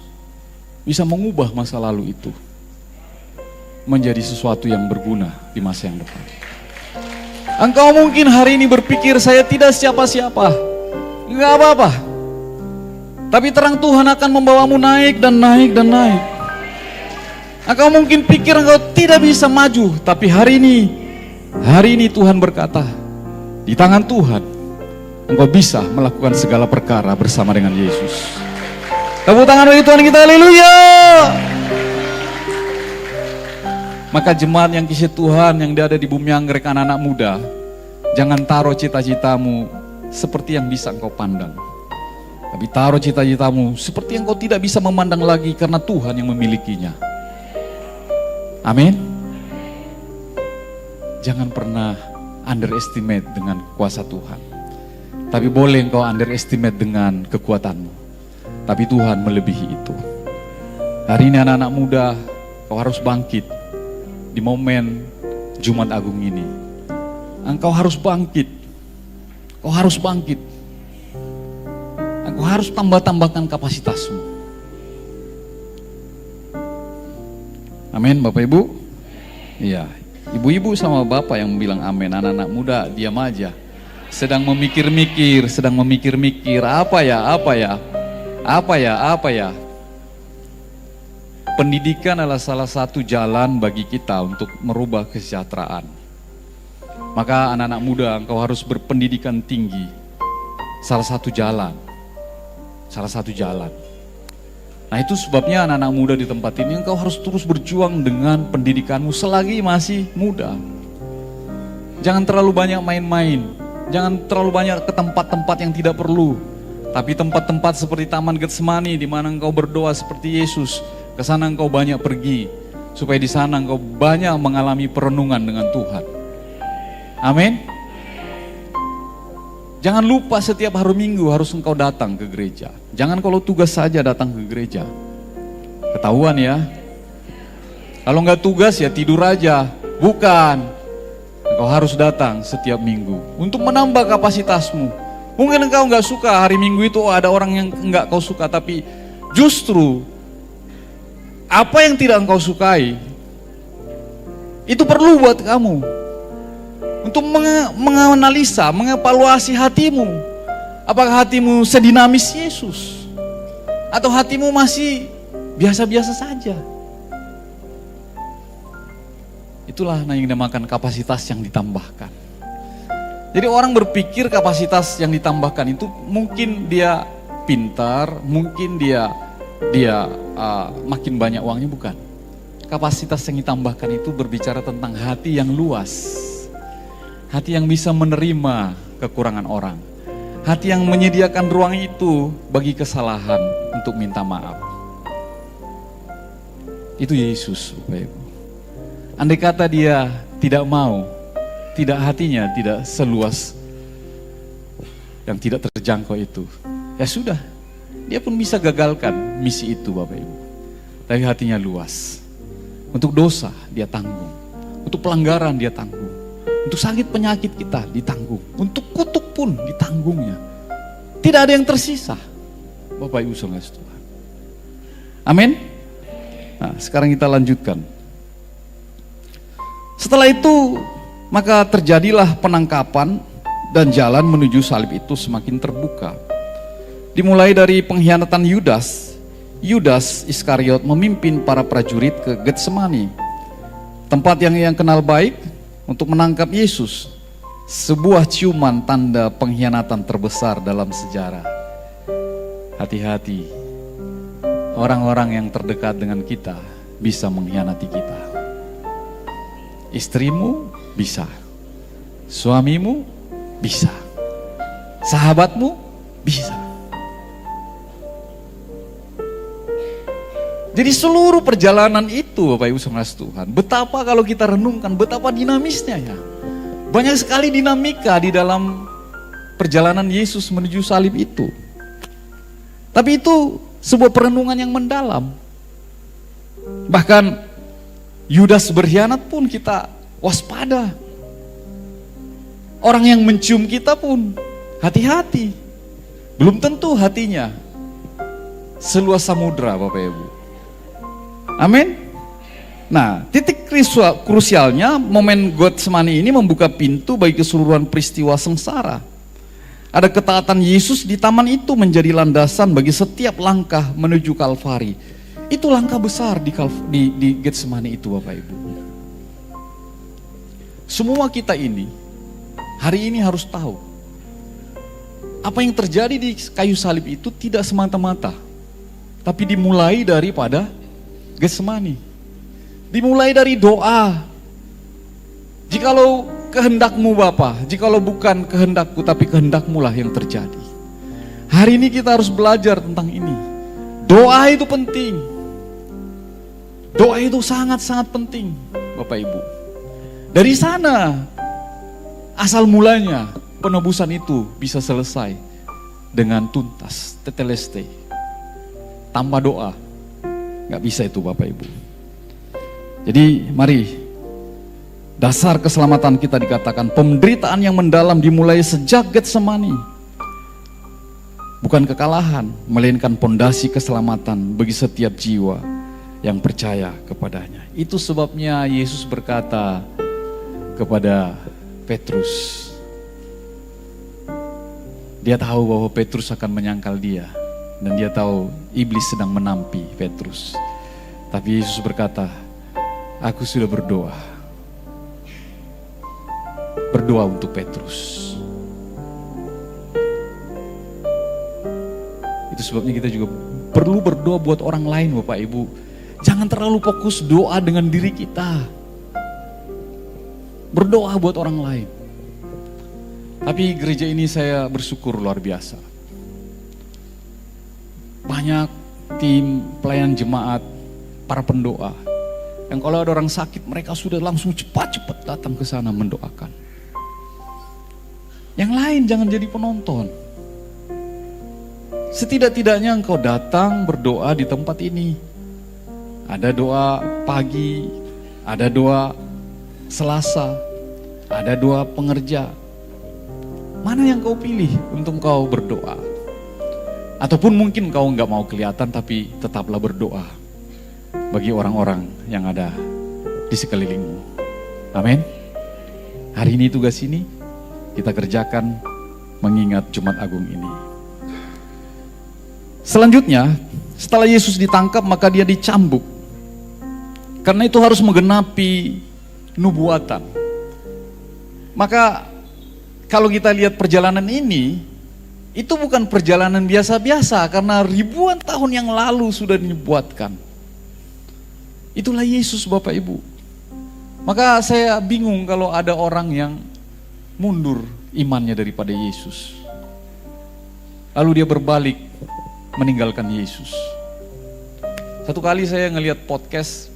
bisa mengubah masa lalu itu menjadi sesuatu yang berguna di masa yang depan. Engkau mungkin hari ini berpikir saya tidak siapa-siapa. Enggak apa-apa. Tapi terang Tuhan akan membawamu naik dan naik dan naik. Engkau mungkin pikir engkau tidak bisa maju, tapi hari ini Tuhan berkata, di tangan Tuhan engkau bisa melakukan segala perkara bersama dengan Yesus. Tepuk tangan bagi Tuhan kita, haleluya. Maka jemaat yang kisah Tuhan yang ada di bumi anggrek, anak-anak muda, jangan taruh cita-citamu seperti yang bisa engkau pandang. Tapi taruh cita-citamu seperti yang engkau tidak bisa memandang lagi, karena Tuhan yang memilikinya. Amin. Jangan pernah underestimate dengan kuasa Tuhan. Tapi boleh engkau underestimate dengan kekuatanmu. Tapi Tuhan melebihi itu. Hari ini anak-anak muda, kau harus bangkit. Di momen Jumat Agung ini, engkau harus bangkit. Kau harus bangkit. Engkau harus tambahkan kapasitasmu. Amin, Bapak Ibu. Iya, ibu-ibu sama bapak yang bilang amin. Anak-anak muda diam aja. Sedang memikir-mikir, apa ya. Pendidikan adalah salah satu jalan bagi kita untuk merubah kesejahteraan. Maka anak-anak muda, engkau harus berpendidikan tinggi. Salah satu jalan. Nah, itu sebabnya anak-anak muda di tempat ini, engkau harus terus berjuang dengan pendidikanmu selagi masih muda. Jangan terlalu banyak main-main. Jangan terlalu banyak ke tempat-tempat yang tidak perlu. Tapi tempat-tempat seperti Taman Getsemani, di mana engkau berdoa seperti Yesus, ke sana engkau banyak pergi, supaya di sana engkau banyak mengalami perenungan dengan Tuhan. Amin. Jangan lupa setiap hari Minggu harus engkau datang ke gereja. Jangan kalau tugas saja datang ke gereja. Ketahuan ya. Kalau nggak tugas ya tidur aja. Bukan. Engkau harus datang setiap minggu untuk menambah kapasitasmu. Mungkin engkau nggak suka hari Minggu itu ada orang yang nggak kau suka, tapi justru apa yang tidak engkau sukai itu perlu buat kamu untuk menganalisa, mengevaluasi hatimu. Apakah hatimu sedinamis Yesus atau hatimu masih biasa-biasa saja? Itulah yang dinamakan kapasitas yang ditambahkan. Jadi orang berpikir kapasitas yang ditambahkan itu mungkin dia pintar, mungkin dia makin banyak uangnya, bukan. Kapasitas yang ditambahkan itu berbicara tentang hati yang luas. Hati yang bisa menerima kekurangan orang. Hati yang menyediakan ruang itu bagi kesalahan untuk minta maaf. Itu Yesus, Bapak Ibu. Andai kata dia tidak mau, hatinya tidak seluas yang tidak terjangkau itu, ya sudah, dia pun bisa gagalkan misi itu, Bapak Ibu. Tapi hatinya luas. Untuk dosa dia tanggung, untuk pelanggaran dia tanggung, untuk sakit penyakit kita ditanggung, untuk kutuk pun ditanggungnya. Tidak ada yang tersisa, Bapak Ibu saudara Tuhan. Amin. Nah, sekarang kita lanjutkan. Setelah itu, maka terjadilah penangkapan dan jalan menuju salib itu semakin terbuka. Dimulai dari pengkhianatan Yudas. Yudas Iskariot memimpin para prajurit ke Getsemani, tempat yang kenal baik untuk menangkap Yesus. Sebuah ciuman tanda pengkhianatan terbesar dalam sejarah. Hati-hati, orang-orang yang terdekat dengan kita bisa mengkhianati kita. Istrimu bisa, suamimu bisa, sahabatmu bisa. Jadi seluruh perjalanan itu, Bapak Ibu saudara Tuhan, betapa kalau kita renungkan, betapa dinamisnya ya. Banyak sekali dinamika di dalam perjalanan Yesus menuju salib itu. Tapi itu sebuah perenungan yang mendalam. Bahkan Yudas berkhianat pun kita waspada. Orang yang mencium kita pun hati-hati. Belum tentu hatinya seluas samudra, Bapak Ibu. Amin. Nah, titik krusialnya momen Getsemani ini membuka pintu bagi keseluruhan peristiwa sengsara. Ada ketaatan Yesus di taman itu menjadi landasan bagi setiap langkah menuju Kalvari. Itu langkah besar di Getsemani itu, Bapak Ibu. Semua kita ini hari ini harus tahu apa yang terjadi di kayu salib itu tidak semata-mata, tapi dimulai daripada Getsemani. Dimulai dari doa. Jikalau kehendakmu Bapa, jikalau bukan kehendakku tapi kehendakmu lah yang terjadi. Hari ini kita harus belajar tentang ini. Doa itu penting. Doa itu sangat-sangat penting, Bapak Ibu. Dari sana asal mulanya penebusan itu bisa selesai dengan tuntas, tetelestai. Tanpa doa nggak bisa itu, Bapak Ibu. Jadi mari, dasar keselamatan kita dikatakan penderitaan yang mendalam dimulai sejak Getsemani. Bukan kekalahan, melainkan pondasi keselamatan bagi setiap jiwa yang percaya kepadanya. Itu sebabnya Yesus berkata kepada Petrus, dia tahu bahwa Petrus akan menyangkal dia, dan dia tahu iblis sedang menampi Petrus. Tapi Yesus berkata, aku sudah berdoa untuk Petrus. Itu sebabnya kita juga perlu berdoa buat orang lain, Bapak Ibu. Jangan terlalu fokus doa dengan diri kita. Berdoa buat orang lain. Tapi gereja ini saya bersyukur luar biasa. Banyak tim pelayan jemaat, para pendoa, yang kalau ada orang sakit mereka sudah langsung cepat-cepat datang ke sana mendoakan. Yang lain jangan jadi penonton. Setidak-tidaknya engkau datang berdoa di tempat ini. Ada doa pagi, ada doa Selasa, ada doa pengerja. Mana yang kau pilih untuk kau berdoa? Ataupun mungkin kau nggak mau kelihatan tapi tetaplah berdoa bagi orang-orang yang ada di sekelilingmu. Amin. Hari ini tugas ini kita kerjakan mengingat Jumat Agung ini. Selanjutnya, setelah Yesus ditangkap maka dia dicambuk. Karena itu harus menggenapi nubuatan. Maka kalau kita lihat perjalanan ini, itu bukan perjalanan biasa-biasa karena ribuan tahun yang lalu sudah dinubuatkan. Itulah Yesus Bapak Ibu. Maka saya bingung kalau ada orang yang mundur imannya daripada Yesus. Lalu dia berbalik meninggalkan Yesus. Satu kali saya ngelihat podcast,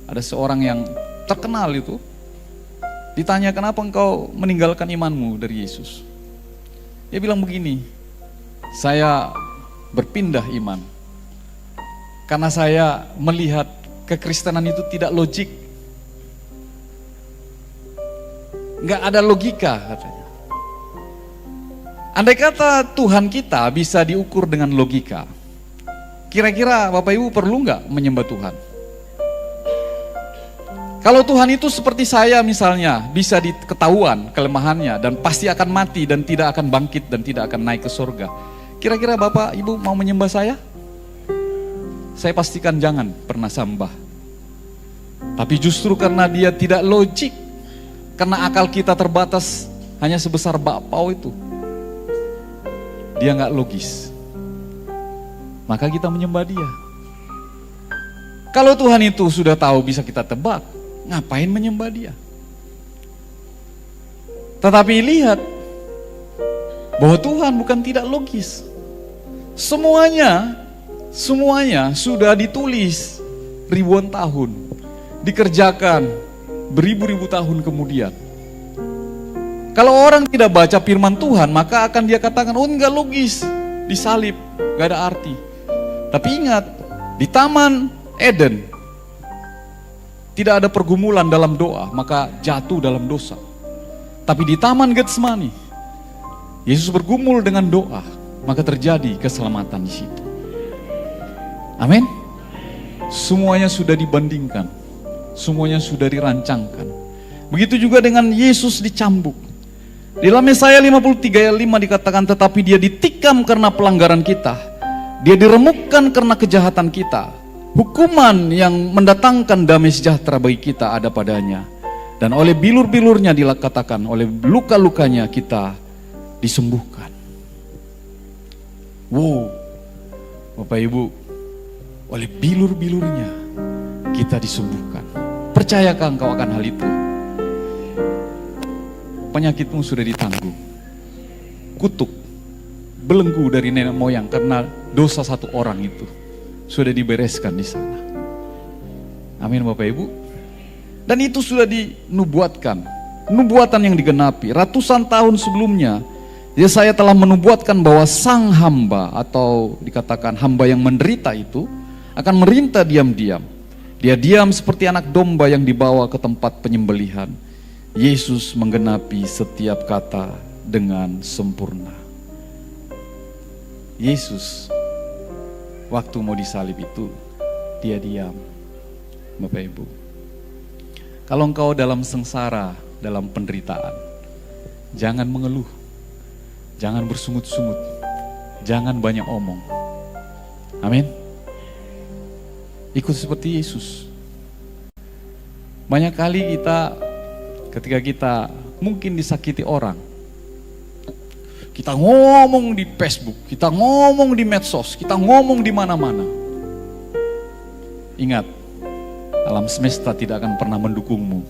ada seorang yang terkenal itu, ditanya kenapa engkau meninggalkan imanmu dari Yesus. Dia bilang begini, saya berpindah iman karena saya melihat kekristenan itu tidak logik. Nggak ada logika katanya. Andai kata Tuhan kita bisa diukur dengan logika, kira-kira Bapak Ibu perlu nggak menyembah Tuhan? Kalau Tuhan itu seperti saya misalnya, bisa diketahuan kelemahannya dan pasti akan mati dan tidak akan bangkit dan tidak akan naik ke surga. Kira-kira Bapak Ibu mau menyembah saya? Saya pastikan jangan pernah sembah. Tapi justru karena dia tidak logik, karena akal kita terbatas hanya sebesar bakpao itu, dia nggak logis, maka kita menyembah dia. Kalau Tuhan itu sudah tahu bisa kita tebak, ngapain menyembah dia? Tetapi lihat bahwa Tuhan bukan tidak logis. Semuanya sudah ditulis ribuan tahun, dikerjakan beribu-ribu tahun kemudian. Kalau orang tidak baca firman Tuhan, maka akan dia katakan, oh enggak logis, disalib, enggak ada arti. Tapi ingat, di Taman Eden tidak ada pergumulan dalam doa, maka jatuh dalam dosa. Tapi di Taman Getsemani, Yesus bergumul dengan doa, maka terjadi keselamatan di situ. Amin. Semuanya sudah dibandingkan, semuanya sudah dirancangkan. Begitu juga dengan Yesus dicambuk. Di dalam Yesaya 53 ayat 5 dikatakan, tetapi dia ditikam karena pelanggaran kita, dia diremukkan karena kejahatan kita. Hukuman yang mendatangkan damai sejahtera bagi kita ada padanya, dan oleh bilur-bilurnya dikatakan, oleh luka-lukanya kita disembuhkan. Wow, Bapak Ibu, oleh bilur-bilurnya kita disembuhkan. Percayakah engkau akan hal itu? Penyakitmu sudah ditanggung. Kutuk, belenggu dari nenek moyang karena dosa satu orang itu sudah dibereskan di sana. Amin Bapak Ibu. Dan itu sudah dinubuatkan. Nubuatan yang digenapi. Ratusan tahun sebelumnya, Yesaya telah menubuatkan bahwa sang hamba, atau dikatakan hamba yang menderita itu, akan merintah diam-diam. Dia diam seperti anak domba yang dibawa ke tempat penyembelihan. Yesus menggenapi setiap kata dengan sempurna. Yesus waktu mau disalib itu, dia diam. Bapak Ibu, kalau engkau dalam sengsara, dalam penderitaan, jangan mengeluh, jangan bersungut-sungut, jangan banyak omong. Amin. Ikut seperti Yesus. Banyak kali ketika kita mungkin disakiti orang, kita ngomong di Facebook, kita ngomong di medsos, kita ngomong di mana-mana. Ingat, alam semesta tidak akan pernah mendukungmu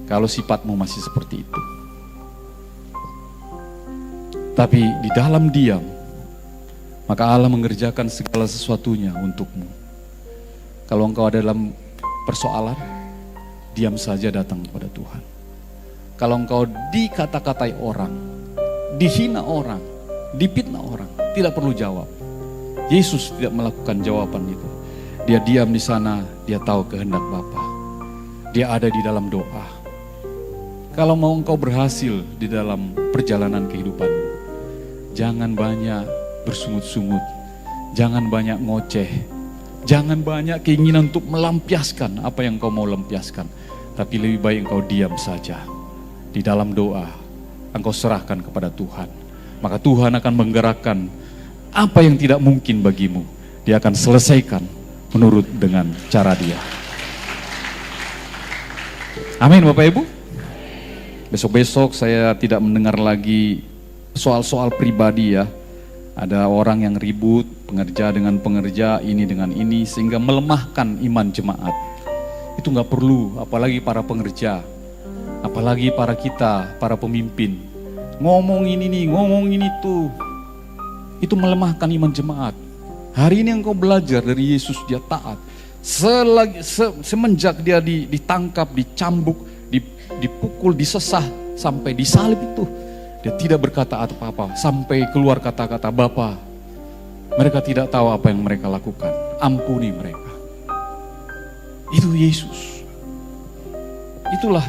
kalau sifatmu masih seperti itu. Tapi di dalam diam, maka Allah mengerjakan segala sesuatunya untukmu. Kalau engkau ada dalam persoalan, diam saja datang kepada Tuhan. Kalau engkau dikata-katai orang, dihina orang, difitnah orang, tidak perlu jawab. Yesus tidak melakukan jawaban itu. Dia diam di sana, dia tahu kehendak Bapa. Dia ada di dalam doa. Kalau mau engkau berhasil di dalam perjalanan kehidupanmu, jangan banyak bersungut-sungut, jangan banyak ngoceh, jangan banyak keinginan untuk melampiaskan apa yang kau mau lampiaskan. Tapi lebih baik engkau diam saja. Di dalam doa, engkau serahkan kepada Tuhan. Maka Tuhan akan menggerakkan apa yang tidak mungkin bagimu. Dia akan selesaikan menurut dengan cara Dia. Amin Bapak Ibu. Besok-besok saya tidak mendengar lagi soal-soal pribadi ya. Ada orang yang ribut, pengerja dengan pengerja, ini dengan ini, sehingga melemahkan iman jemaat. Itu nggak perlu, apalagi para pengerja, apalagi para kita, para pemimpin. Ngomongin ini, ngomongin itu. Itu melemahkan iman jemaat. Hari ini engkau belajar dari Yesus, dia taat. Semenjak dia ditangkap, dicambuk, dipukul, disesah, sampai disalib itu, dia tidak berkata apa-apa, sampai keluar kata-kata, Bapa, mereka tidak tahu apa yang mereka lakukan, ampuni mereka. Itu Yesus. Itulah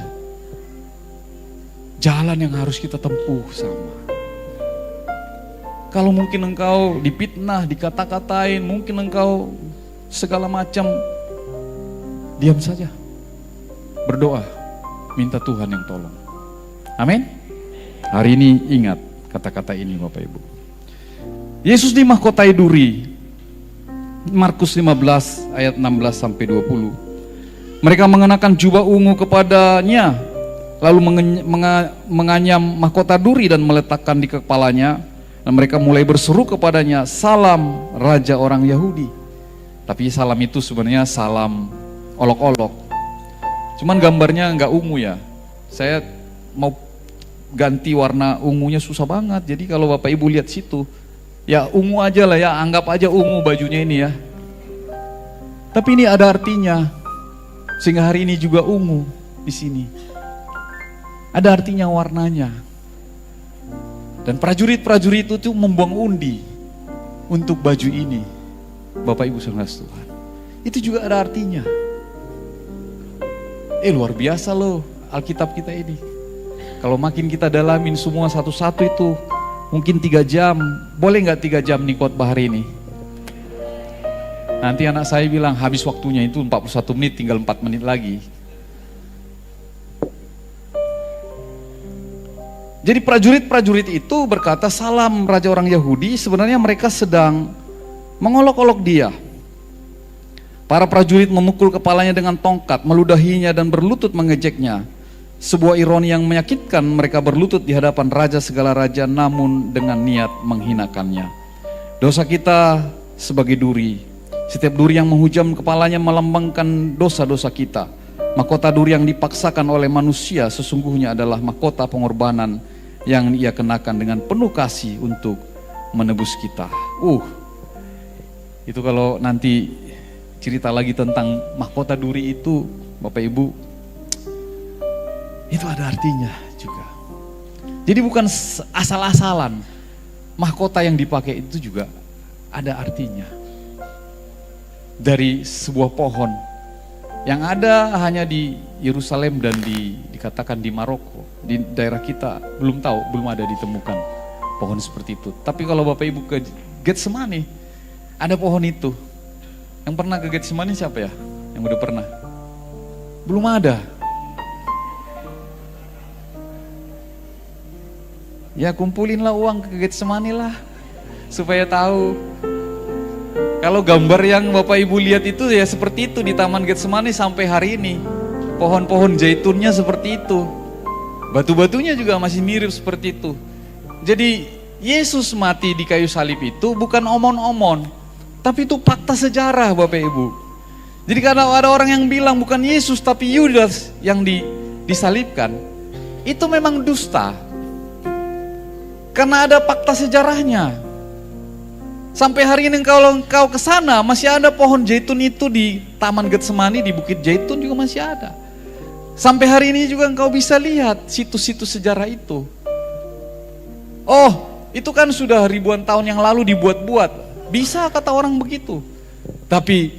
jalan yang harus kita tempuh sama. Kalau mungkin engkau dipitnah, dikata-katain, mungkin engkau segala macam, diam saja, berdoa, minta Tuhan yang tolong. Amin. Hari ini ingat kata-kata ini Bapak Ibu. Yesus dimahkotai duri. Markus 15 ayat 16 sampai 20. Mereka mengenakan jubah ungu kepadanya, lalu menganyam mahkota duri dan meletakkan di kepalanya. Dan mereka mulai berseru kepadanya, salam Raja orang Yahudi. Tapi salam itu sebenarnya salam olok-olok. Cuman gambarnya nggak ungu ya. Saya mau ganti warna ungunya susah banget. Jadi kalau Bapak Ibu lihat situ, ya ungu aja lah ya, anggap aja ungu bajunya ini ya. Tapi ini ada artinya. Sehingga hari ini juga ungu di sini. Ada artinya warnanya. Dan prajurit-prajurit itu tuh membuang undi untuk baju ini. Bapak Ibu saudara Tuhan. Itu juga ada artinya. Luar biasa loh Alkitab kita ini. Kalau makin kita dalamin semua satu-satu itu, mungkin 3 jam. Boleh nggak 3 jam nih khotbah hari ini? Nanti anak saya bilang habis waktunya itu 41 menit, tinggal 4 menit lagi. Jadi prajurit-prajurit itu berkata salam Raja orang Yahudi, sebenarnya mereka sedang mengolok-olok dia. Para prajurit memukul kepalanya dengan tongkat, meludahinya dan berlutut mengejeknya. Sebuah ironi yang menyakitkan, mereka berlutut di hadapan Raja segala raja namun dengan niat menghinakannya. Dosa kita sebagai duri. Setiap duri yang menghujam kepalanya melambangkan dosa-dosa kita. Mahkota duri yang dipaksakan oleh manusia sesungguhnya adalah mahkota pengorbanan yang ia kenakan dengan penuh kasih untuk menebus kita. Itu kalau nanti cerita lagi tentang mahkota duri itu, Bapak Ibu, itu ada artinya juga. Jadi bukan asal-asalan, mahkota yang dipakai itu juga ada artinya. Dari sebuah pohon yang ada hanya di Yerusalem dan dikatakan di Maroko, di daerah kita belum tahu, belum ada ditemukan pohon seperti itu. Tapi kalau Bapak Ibu ke Getsemani, ada pohon itu. Yang pernah ke Getsemani siapa ya? Yang udah pernah? Belum ada. Ya kumpulinlah uang ke Getsemani lah, supaya tahu. Kalau gambar yang Bapak Ibu lihat itu ya seperti itu di Taman Getsemani sampai hari ini. Pohon-pohon zaitunnya seperti itu. Batu-batunya juga masih mirip seperti itu. Jadi Yesus mati di kayu salib itu bukan omon-omon, tapi itu fakta sejarah Bapak Ibu. Jadi kalau ada orang yang bilang bukan Yesus tapi Yudas yang disalibkan, itu memang dusta. Karena ada fakta sejarahnya. Sampai hari ini kalau engkau ke sana masih ada pohon zaitun itu di Taman Getsemani, di Bukit Zaitun juga masih ada. Sampai hari ini juga engkau bisa lihat situs-situs sejarah itu. Oh, itu kan sudah ribuan tahun yang lalu dibuat-buat. Bisa kata orang begitu. Tapi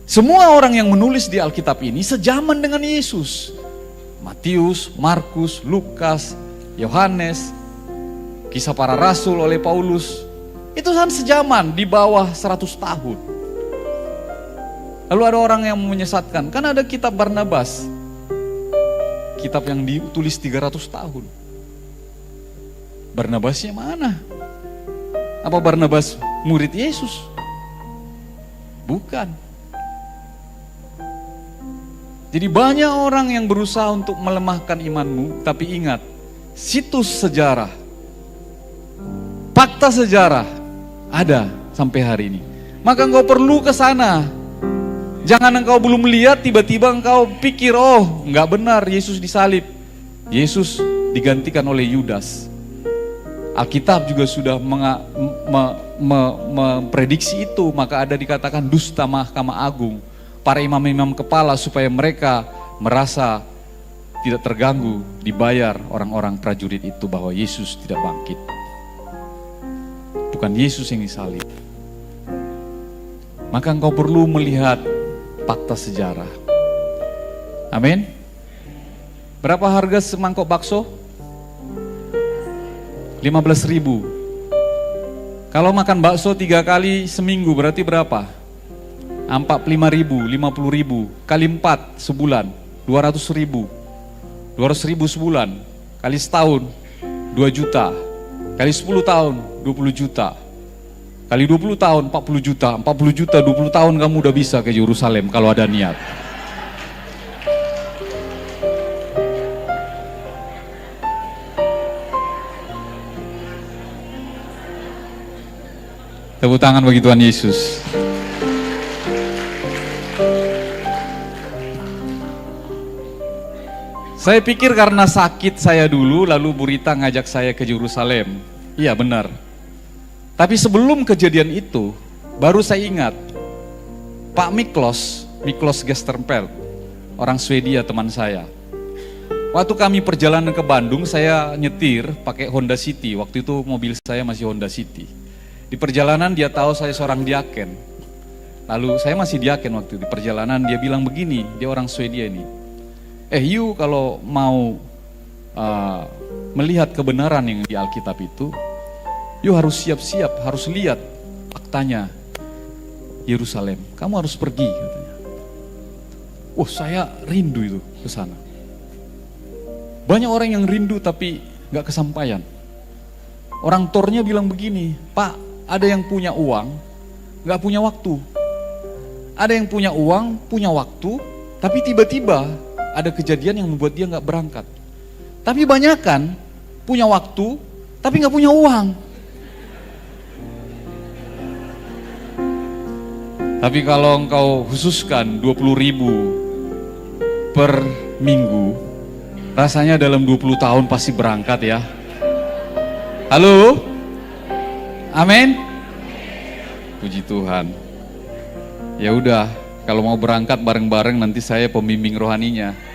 Semua orang yang menulis di Alkitab ini sejaman dengan Yesus. Matius, Markus, Lukas, Yohanes, Kisah Para Rasul oleh Paulus. Itu kan sejaman, di bawah 100 tahun. Lalu ada orang yang menyesatkan, kan ada kitab Barnabas. Kitab yang ditulis 300 tahun. Barnabasnya mana? Apa Barnabas murid Yesus? Bukan. Jadi banyak orang yang berusaha untuk melemahkan imanmu, tapi ingat, situs sejarah, fakta sejarah ada sampai hari ini. Maka engkau perlu ke sana. Jangan engkau belum lihat tiba-tiba engkau pikir, oh enggak benar Yesus disalib. Yesus digantikan oleh Yudas. Alkitab juga sudah memprediksi itu, maka ada dikatakan dusta Mahkamah Agung. Para imam-imam kepala supaya mereka merasa tidak terganggu dibayar orang-orang prajurit itu bahwa Yesus tidak bangkit. Bukan Yesus yang disalib. Maka engkau perlu melihat fakta sejarah. Amin. Berapa harga semangkok bakso? 15.000. Kalau makan bakso 3 kali seminggu berarti berapa? 45.000, 50.000 kali 4 sebulan 200.000. 200.000 sebulan kali setahun 2 juta. Kali 10 tahun 20 juta. Kali 20 tahun 40 juta. 40 juta 20 tahun kamu udah bisa ke Yerusalem kalau ada niat. Tepuk tangan bagi Tuhan Yesus. Saya pikir karena sakit saya dulu, lalu Bu Rita ngajak saya ke Yerusalem. Iya benar. Tapi sebelum kejadian itu, baru saya ingat, Pak Miklos Gesterpelt, orang Swedia teman saya. Waktu kami perjalanan ke Bandung, saya nyetir pakai Honda City. Waktu itu mobil saya masih Honda City. Di perjalanan dia tahu saya seorang diaken. Lalu saya masih diaken waktu itu. Di perjalanan dia bilang begini, dia orang Swedia ini. You kalau mau melihat kebenaran yang di Alkitab itu, you harus siap-siap, harus lihat faktanya Yerusalem. Kamu harus pergi katanya. Saya rindu itu ke sana. Banyak orang yang rindu tapi gak kesampaian. Orang tornya bilang begini, Pak, ada yang punya uang, gak punya waktu. Ada yang punya uang, punya waktu, tapi tiba-tiba ada kejadian yang membuat dia gak berangkat. Tapi banyakan punya waktu, tapi gak punya uang. Tapi kalau engkau khususkan 20.000 per minggu, rasanya dalam 20 tahun pasti berangkat ya. Halo? Amin? Puji Tuhan. Ya udah, kalau mau berangkat bareng-bareng nanti saya pembimbing rohaninya.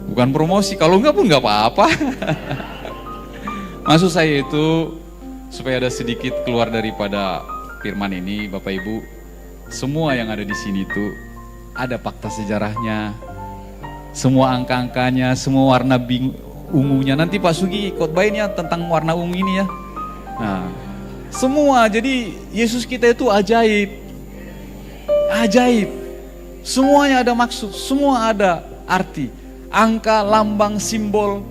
Bukan promosi, kalau enggak pun enggak apa-apa. Maksud saya itu supaya ada sedikit keluar daripada firman ini, Bapak Ibu. Semua yang ada di sini itu ada fakta sejarahnya, semua angka-angkanya, semua warna ungunya. Nanti Pak Sugi khotbahin ya tentang warna ungu ini ya. Nah, semua. Jadi Yesus kita itu ajaib. Ajaib. Semuanya ada maksud, semua ada arti. Angka, lambang, simbol,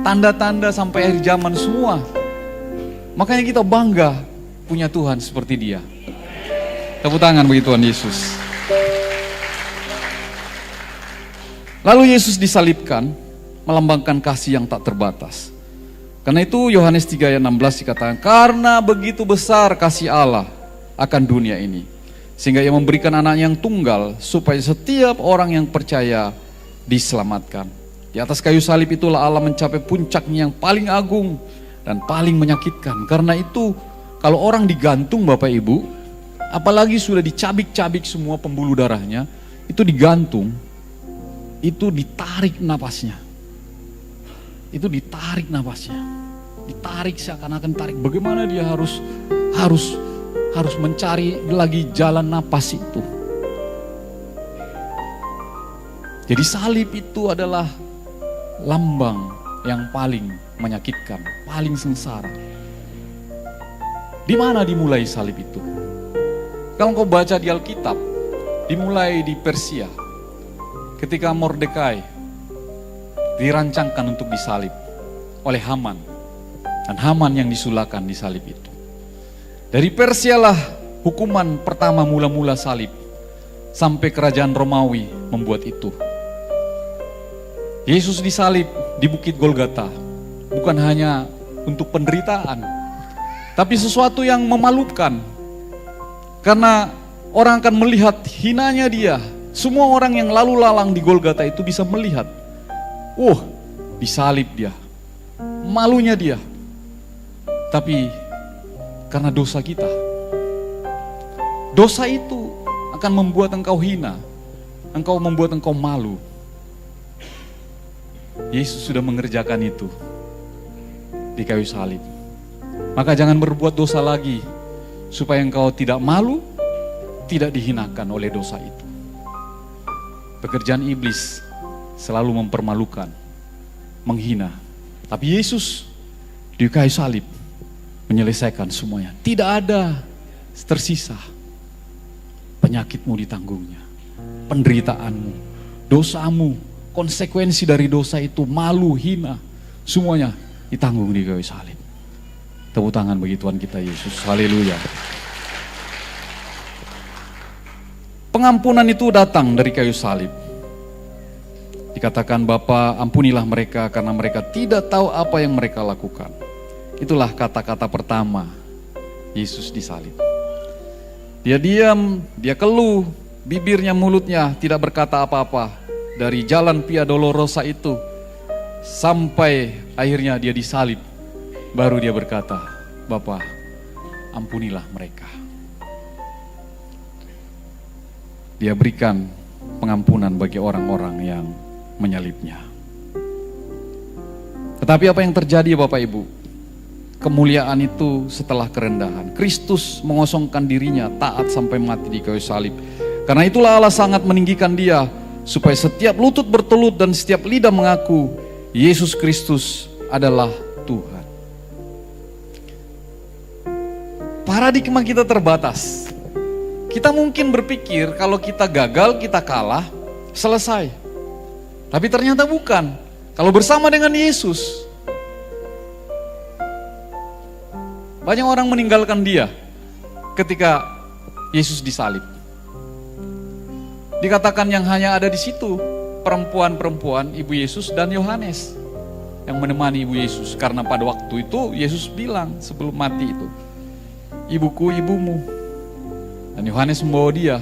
tanda-tanda sampai akhir zaman semua. Makanya kita bangga punya Tuhan seperti Dia. Tepuk tangan bagi Tuhan Yesus. Lalu Yesus disalibkan, melambangkan kasih yang tak terbatas. Karena itu Yohanes 3 ayat 16 dikatakan, karena begitu besar kasih Allah akan dunia ini, sehingga Ia memberikan anaknya yang tunggal, supaya setiap orang yang percaya diselamatkan. Di atas kayu salib itulah Allah mencapai puncaknya yang paling agung dan paling menyakitkan. Karena itu kalau orang digantung Bapak Ibu, apalagi sudah dicabik-cabik semua pembuluh darahnya, itu digantung, itu ditarik napasnya. Itu ditarik napasnya. ditarik seakan-akan tarik. Bagaimana dia harus mencari lagi jalan napas itu. Jadi salib itu adalah lambang yang paling menyakitkan, paling sengsara. Di mana dimulai salib itu? Kalau kau baca di Alkitab, dimulai di Persia. Ketika Mordekai dirancangkan untuk disalib oleh Haman. Dan Haman yang disulakan di salib itu. Dari Persia lah hukuman pertama mula-mula salib. Sampai kerajaan Romawi membuat itu. Yesus disalib di Bukit Golgota. Bukan hanya untuk penderitaan. Tapi sesuatu yang memalukan. Karena orang akan melihat hinanya dia. Semua orang yang lalu lalang di Golgota itu bisa melihat. Disalib dia. Malunya dia. Tapi karena dosa kita. Dosa itu akan membuat engkau hina. Engkau membuat engkau malu. Yesus sudah mengerjakan itu di kayu salib. Maka jangan berbuat dosa lagi, supaya engkau tidak malu, tidak dihinakan oleh dosa itu. Pekerjaan iblis selalu mempermalukan, menghina. Tapi Yesus di kayu salib menyelesaikan semuanya. Tidak ada tersisa. Penyakitmu ditanggungnya, penderitaanmu, dosamu, konsekuensi dari dosa itu, malu, hina, semuanya ditanggung di kayu salib. Tepuk tangan bagi Tuhan kita Yesus. Haleluya. Pengampunan itu datang dari kayu salib. Dikatakan, Bapa, ampunilah mereka karena mereka tidak tahu apa yang mereka lakukan. Itulah kata-kata pertama Yesus disalib. Dia diam, dia keluh, bibirnya, mulutnya tidak berkata apa-apa. Dari jalan Via Dolorosa itu sampai akhirnya dia disalib. Baru dia berkata, Bapa, ampunilah mereka. Dia berikan pengampunan bagi orang-orang yang menyalibnya. Tetapi apa yang terjadi Bapak Ibu? Kemuliaan itu setelah kerendahan. Kristus mengosongkan dirinya, taat sampai mati di kayu salib. Karena itulah Allah sangat meninggikan dia, supaya setiap lutut bertelut dan setiap lidah mengaku Yesus Kristus adalah Tuhan. Paradigma kita terbatas. Kita mungkin berpikir kalau kita gagal, kita kalah, selesai. Tapi ternyata bukan. Kalau bersama dengan Yesus, banyak orang meninggalkan dia ketika Yesus disalib. Dikatakan yang hanya ada di situ perempuan-perempuan, Ibu Yesus dan Yohanes yang menemani Ibu Yesus. Karena pada waktu itu Yesus bilang sebelum mati itu, ibuku, ibumu. Dan Yohanes membawa dia,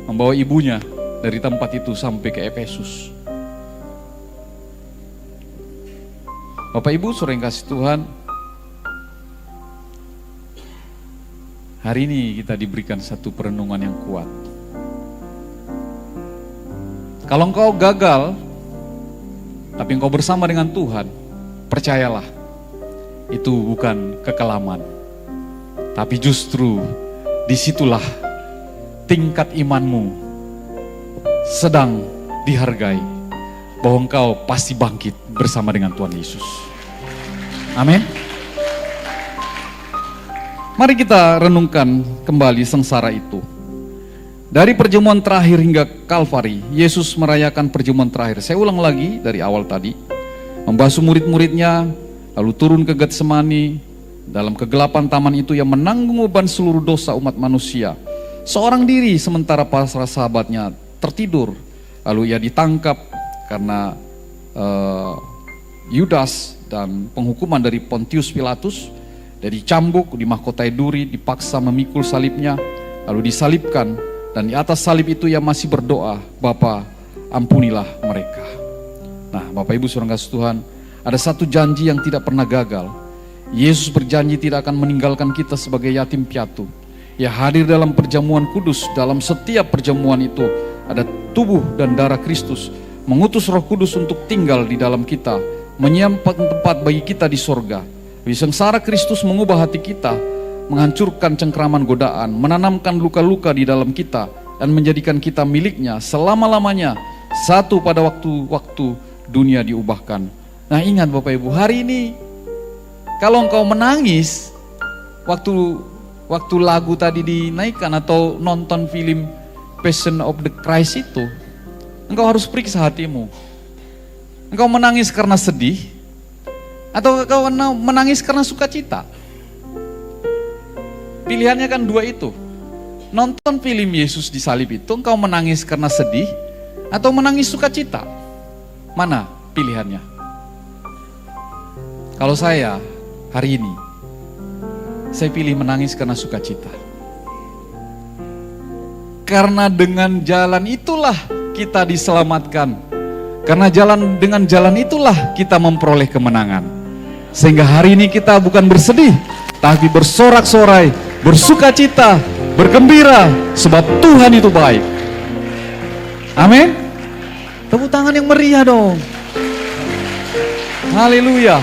membawa ibunya dari tempat itu sampai ke Efesus. Bapak Ibu, saudara yang kasih Tuhan, hari ini kita diberikan satu perenungan yang kuat. Kalau engkau gagal, tapi engkau bersama dengan Tuhan, percayalah, itu bukan kekelaman. Tapi justru disitulah tingkat imanmu sedang dihargai, bahwa engkau pasti bangkit bersama dengan Tuhan Yesus. Amin. Mari kita renungkan kembali sengsara itu. Dari perjamuan terakhir hingga Kalvari, Yesus merayakan perjamuan terakhir. Saya ulang lagi dari awal tadi. Membasuh murid-muridnya, lalu turun ke Getsemani. Dalam kegelapan taman itu ia menanggung beban seluruh dosa umat manusia. Seorang diri sementara para sahabatnya tertidur. Lalu ia ditangkap karena Yudas dan penghukuman dari Pontius Pilatus. Dia dicambuk, dimahkotai duri, dipaksa memikul salibnya, lalu disalibkan. Dan di atas salib itu ia masih berdoa, Bapa, ampunilah mereka. Nah, Bapak Ibu saudara kasih Tuhan, ada satu janji yang tidak pernah gagal. Yesus berjanji tidak akan meninggalkan kita sebagai yatim piatu. Ia hadir dalam perjamuan kudus. Dalam setiap perjamuan itu ada tubuh dan darah Kristus, mengutus Roh Kudus untuk tinggal di dalam kita, menyiapkan tempat bagi kita di sorga. Sengsara Kristus mengubah hati kita, menghancurkan cengkraman godaan, menanamkan luka-luka di dalam kita, dan menjadikan kita miliknya selama-lamanya, satu pada waktu-waktu dunia diubahkan. Nah ingat Bapak Ibu, hari ini kalau engkau menangis waktu lagu tadi dinaikkan atau nonton film Passion of the Christ itu, engkau harus periksa hatimu. Engkau menangis karena sedih atau engkau menangis karena sukacita? Pilihannya kan dua itu. Nonton film Yesus disalib itu, engkau menangis karena sedih atau menangis sukacita? Mana pilihannya? Kalau saya hari ini, saya pilih menangis karena sukacita. Karena dengan jalan itulah kita diselamatkan. Karena dengan jalan itulah kita memperoleh kemenangan. Sehingga hari ini kita bukan bersedih, tapi bersorak-sorai, bersukacita, bergembira, sebab Tuhan itu baik. Amin. Tepuk tangan yang meriah dong. Haleluya.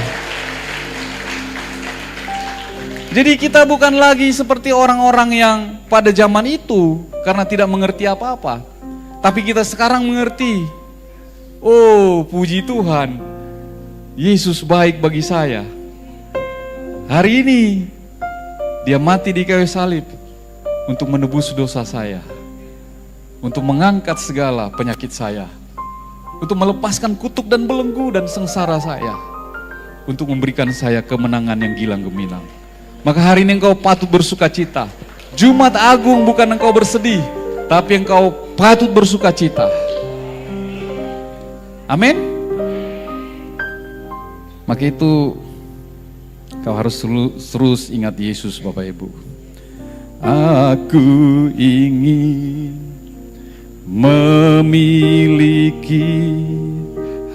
Jadi kita bukan lagi seperti orang-orang yang pada zaman itu karena tidak mengerti apa-apa. Tapi kita sekarang mengerti. Oh, puji Tuhan. Yesus baik bagi saya. Hari ini Dia mati di kayu salib untuk menebus dosa saya. Untuk mengangkat segala penyakit saya. Untuk melepaskan kutuk dan belenggu dan sengsara saya. Untuk memberikan saya kemenangan yang gilang gemilang. Maka hari ini engkau patut bersukacita. Jumat Agung bukan engkau bersedih, tapi engkau patut bersukacita. Amin. Maka itu kau harus terus ingat Yesus Bapak Ibu. Aku ingin memiliki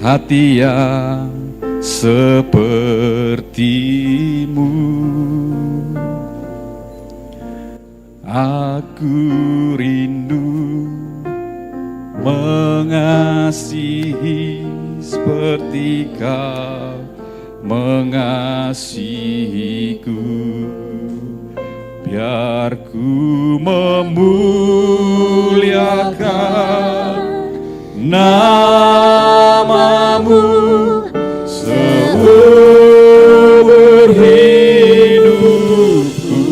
hati yang sepertimu. Aku rindu mengasihi seperti Kau mengasihiku. Biar ku memuliakan nama-Mu seumur hidupku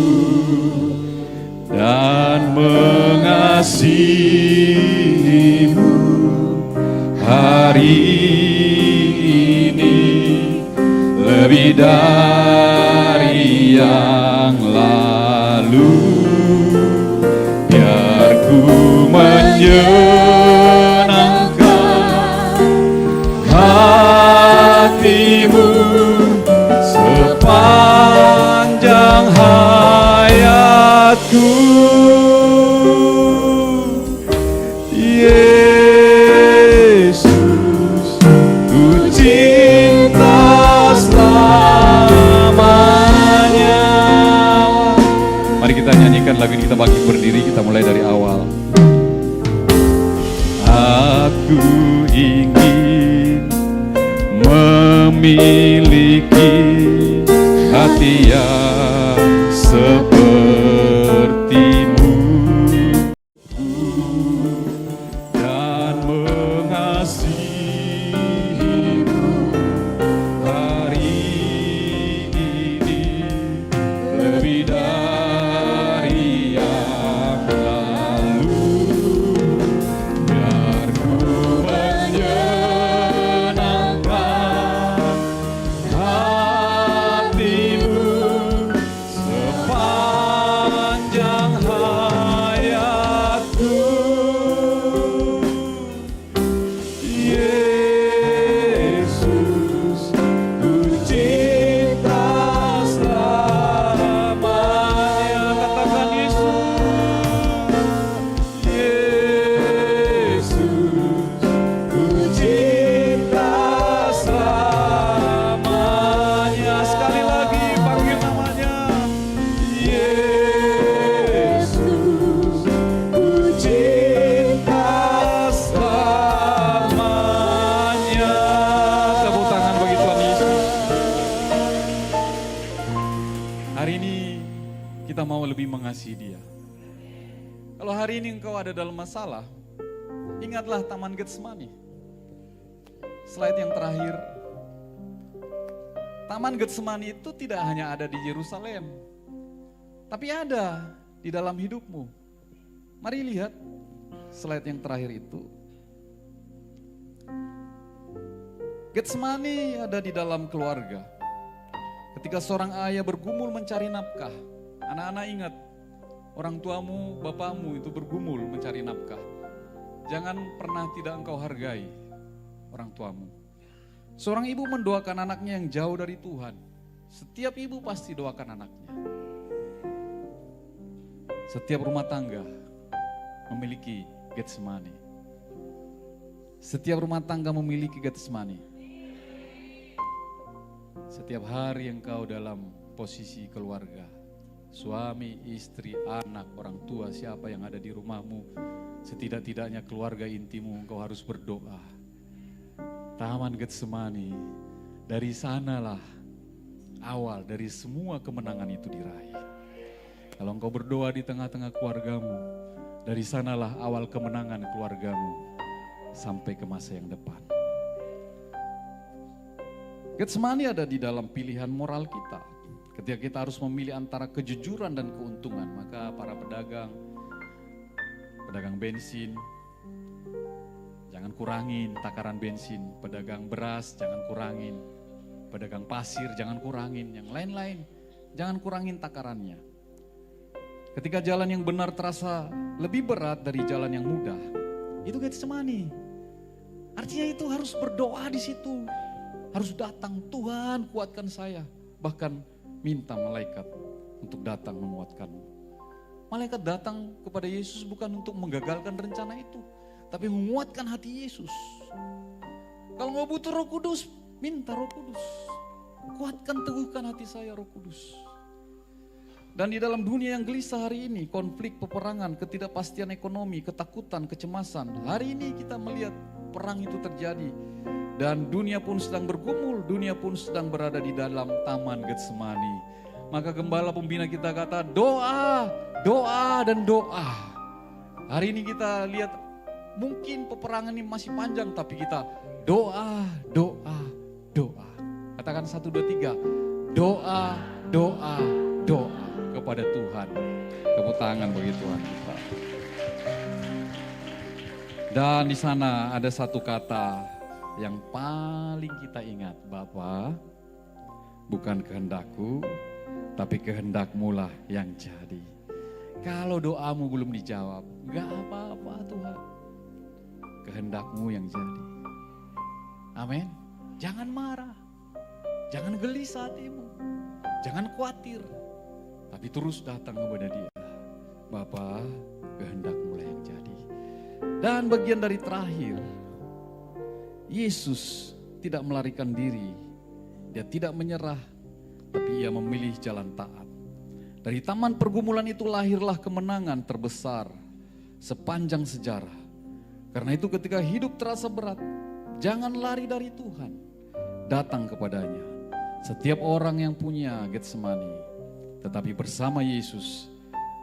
dan mengasihi-Mu hari ini lebih dari yang lalu. Biar ku menyenangkan hati-Mu sepanjang hayatku. Yesus, ku cinta selamanya. Mari kita nyanyikan lagu ini, kita bangkit berdiri, kita mulai dari awal. Aku ingin memiliki hati yang seperti-Mu dan mengasihi-Mu hari ini lebih dari yang lalu. Biar ku menyenangkan hati-Mu sepanjang mengasihi dia. Kalau hari ini engkau ada dalam masalah, ingatlah Taman Getsemani. Slide yang terakhir. Taman Getsemani itu tidak hanya ada di Yerusalem, tapi ada di dalam hidupmu. Mari lihat slide yang terakhir itu. Getsemani ada di dalam keluarga. Ketika seorang ayah bergumul mencari nafkah, anak-anak ingat, orang tuamu, bapakmu itu bergumul mencari nafkah. Jangan pernah tidak engkau hargai orang tuamu. Seorang ibu mendoakan anaknya yang jauh dari Tuhan. Setiap ibu pasti doakan anaknya. Setiap rumah tangga memiliki Getsemani. Setiap rumah tangga memiliki Getsemani. Setiap hari engkau dalam posisi keluarga, suami, istri, anak, orang tua, siapa yang ada di rumahmu, setidak-tidaknya keluarga intimu, engkau harus berdoa. Taman Getsemani, dari sanalah awal dari semua kemenangan itu diraih. Kalau engkau berdoa di tengah-tengah keluargamu, dari sanalah awal kemenangan keluargamu sampai ke masa yang depan. Getsemani ada di dalam pilihan moral kita. Ketika kita harus memilih antara kejujuran dan keuntungan, maka para pedagang bensin, jangan kurangin takaran bensin. Pedagang beras, jangan kurangin. Pedagang pasir, jangan kurangin. Yang lain-lain, jangan kurangin takarannya. Ketika jalan yang benar terasa lebih berat dari jalan yang mudah, itu Getsemani. Artinya itu harus berdoa di situ. Harus datang, Tuhan kuatkan saya. Bahkan minta malaikat untuk datang menguatkanmu. Malaikat datang kepada Yesus bukan untuk menggagalkan rencana itu, tapi menguatkan hati Yesus. Kalau mau butuh Roh Kudus, minta Roh Kudus. Kuatkan, teguhkan hati saya, Roh Kudus. Dan di dalam dunia yang gelisah hari ini, konflik, peperangan, ketidakpastian ekonomi, ketakutan, kecemasan. Hari ini kita melihat perang itu terjadi. Dan dunia pun sedang bergumul, dunia pun sedang berada di dalam Taman Getsemani. Maka gembala pembina kita kata doa, doa dan doa. Hari ini kita lihat mungkin peperangan ini masih panjang, tapi kita doa, doa, doa. Katakan 1, 2, 3, doa, doa, doa kepada Tuhan. Tepuk tangan bagi Tuhan kita. Dan di sana ada satu kata yang paling kita ingat, Bapa, bukan kehendakku, tapi kehendakmu lah yang jadi. Kalau doamu belum dijawab, gak apa-apa Tuhan, kehendakmu yang jadi. Amin. Jangan marah, jangan gelisah hatimu, jangan khawatir, tapi terus datang kepada Dia. Bapa, kehendakmu lah yang jadi. Dan bagian dari terakhir, Yesus tidak melarikan diri, Dia tidak menyerah, tapi Ia memilih jalan taat. Dari taman pergumulan itu lahirlah kemenangan terbesar sepanjang sejarah. Karena itu ketika hidup terasa berat, jangan lari dari Tuhan, datang kepadanya. Setiap orang yang punya Getsemani, tetapi bersama Yesus,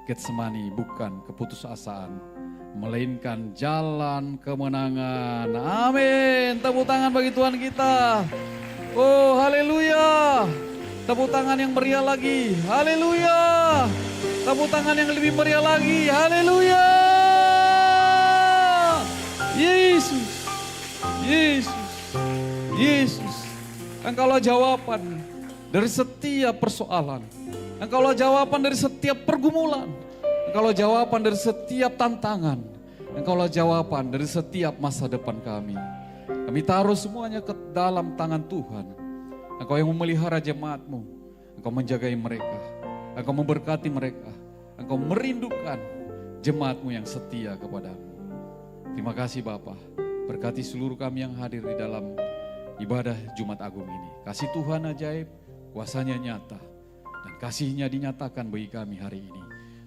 Getsemani bukan keputusasaan, melainkan jalan kemenangan. Amin. Tepuk tangan bagi Tuhan kita. Oh, haleluya. Tepuk tangan yang meriah lagi. Haleluya. Tepuk tangan yang lebih meriah lagi. Haleluya. Yesus. Yesus. Yesus. Engkaulah jawaban dari setiap persoalan. Engkaulah jawaban dari setiap pergumulan. Engkaulah jawaban dari setiap tantangan. Engkaulah jawaban dari setiap masa depan kami. Kami taruh semuanya ke dalam tangan Tuhan. Engkau yang memelihara jemaat-Mu. Engkau menjagai mereka. Engkau memberkati mereka. Engkau merindukan jemaat-Mu yang setia kepadamu. Terima kasih Bapa. Berkati seluruh kami yang hadir di dalam ibadah Jumat Agung ini. Kasih Tuhan ajaib, kuasanya nyata. Dan kasih-Nya dinyatakan bagi kami hari ini.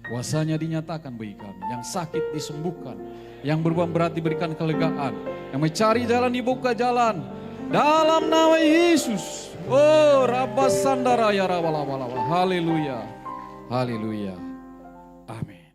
Kuasanya dinyatakan bagi kami. Yang sakit disembuhkan. Yang berbeban berat diberikan kelegaan. Yang mencari jalan dibuka jalan. Dalam nama Yesus. Oh, Rabba Sandara ya Rabba. Haleluya. Haleluya. Amin.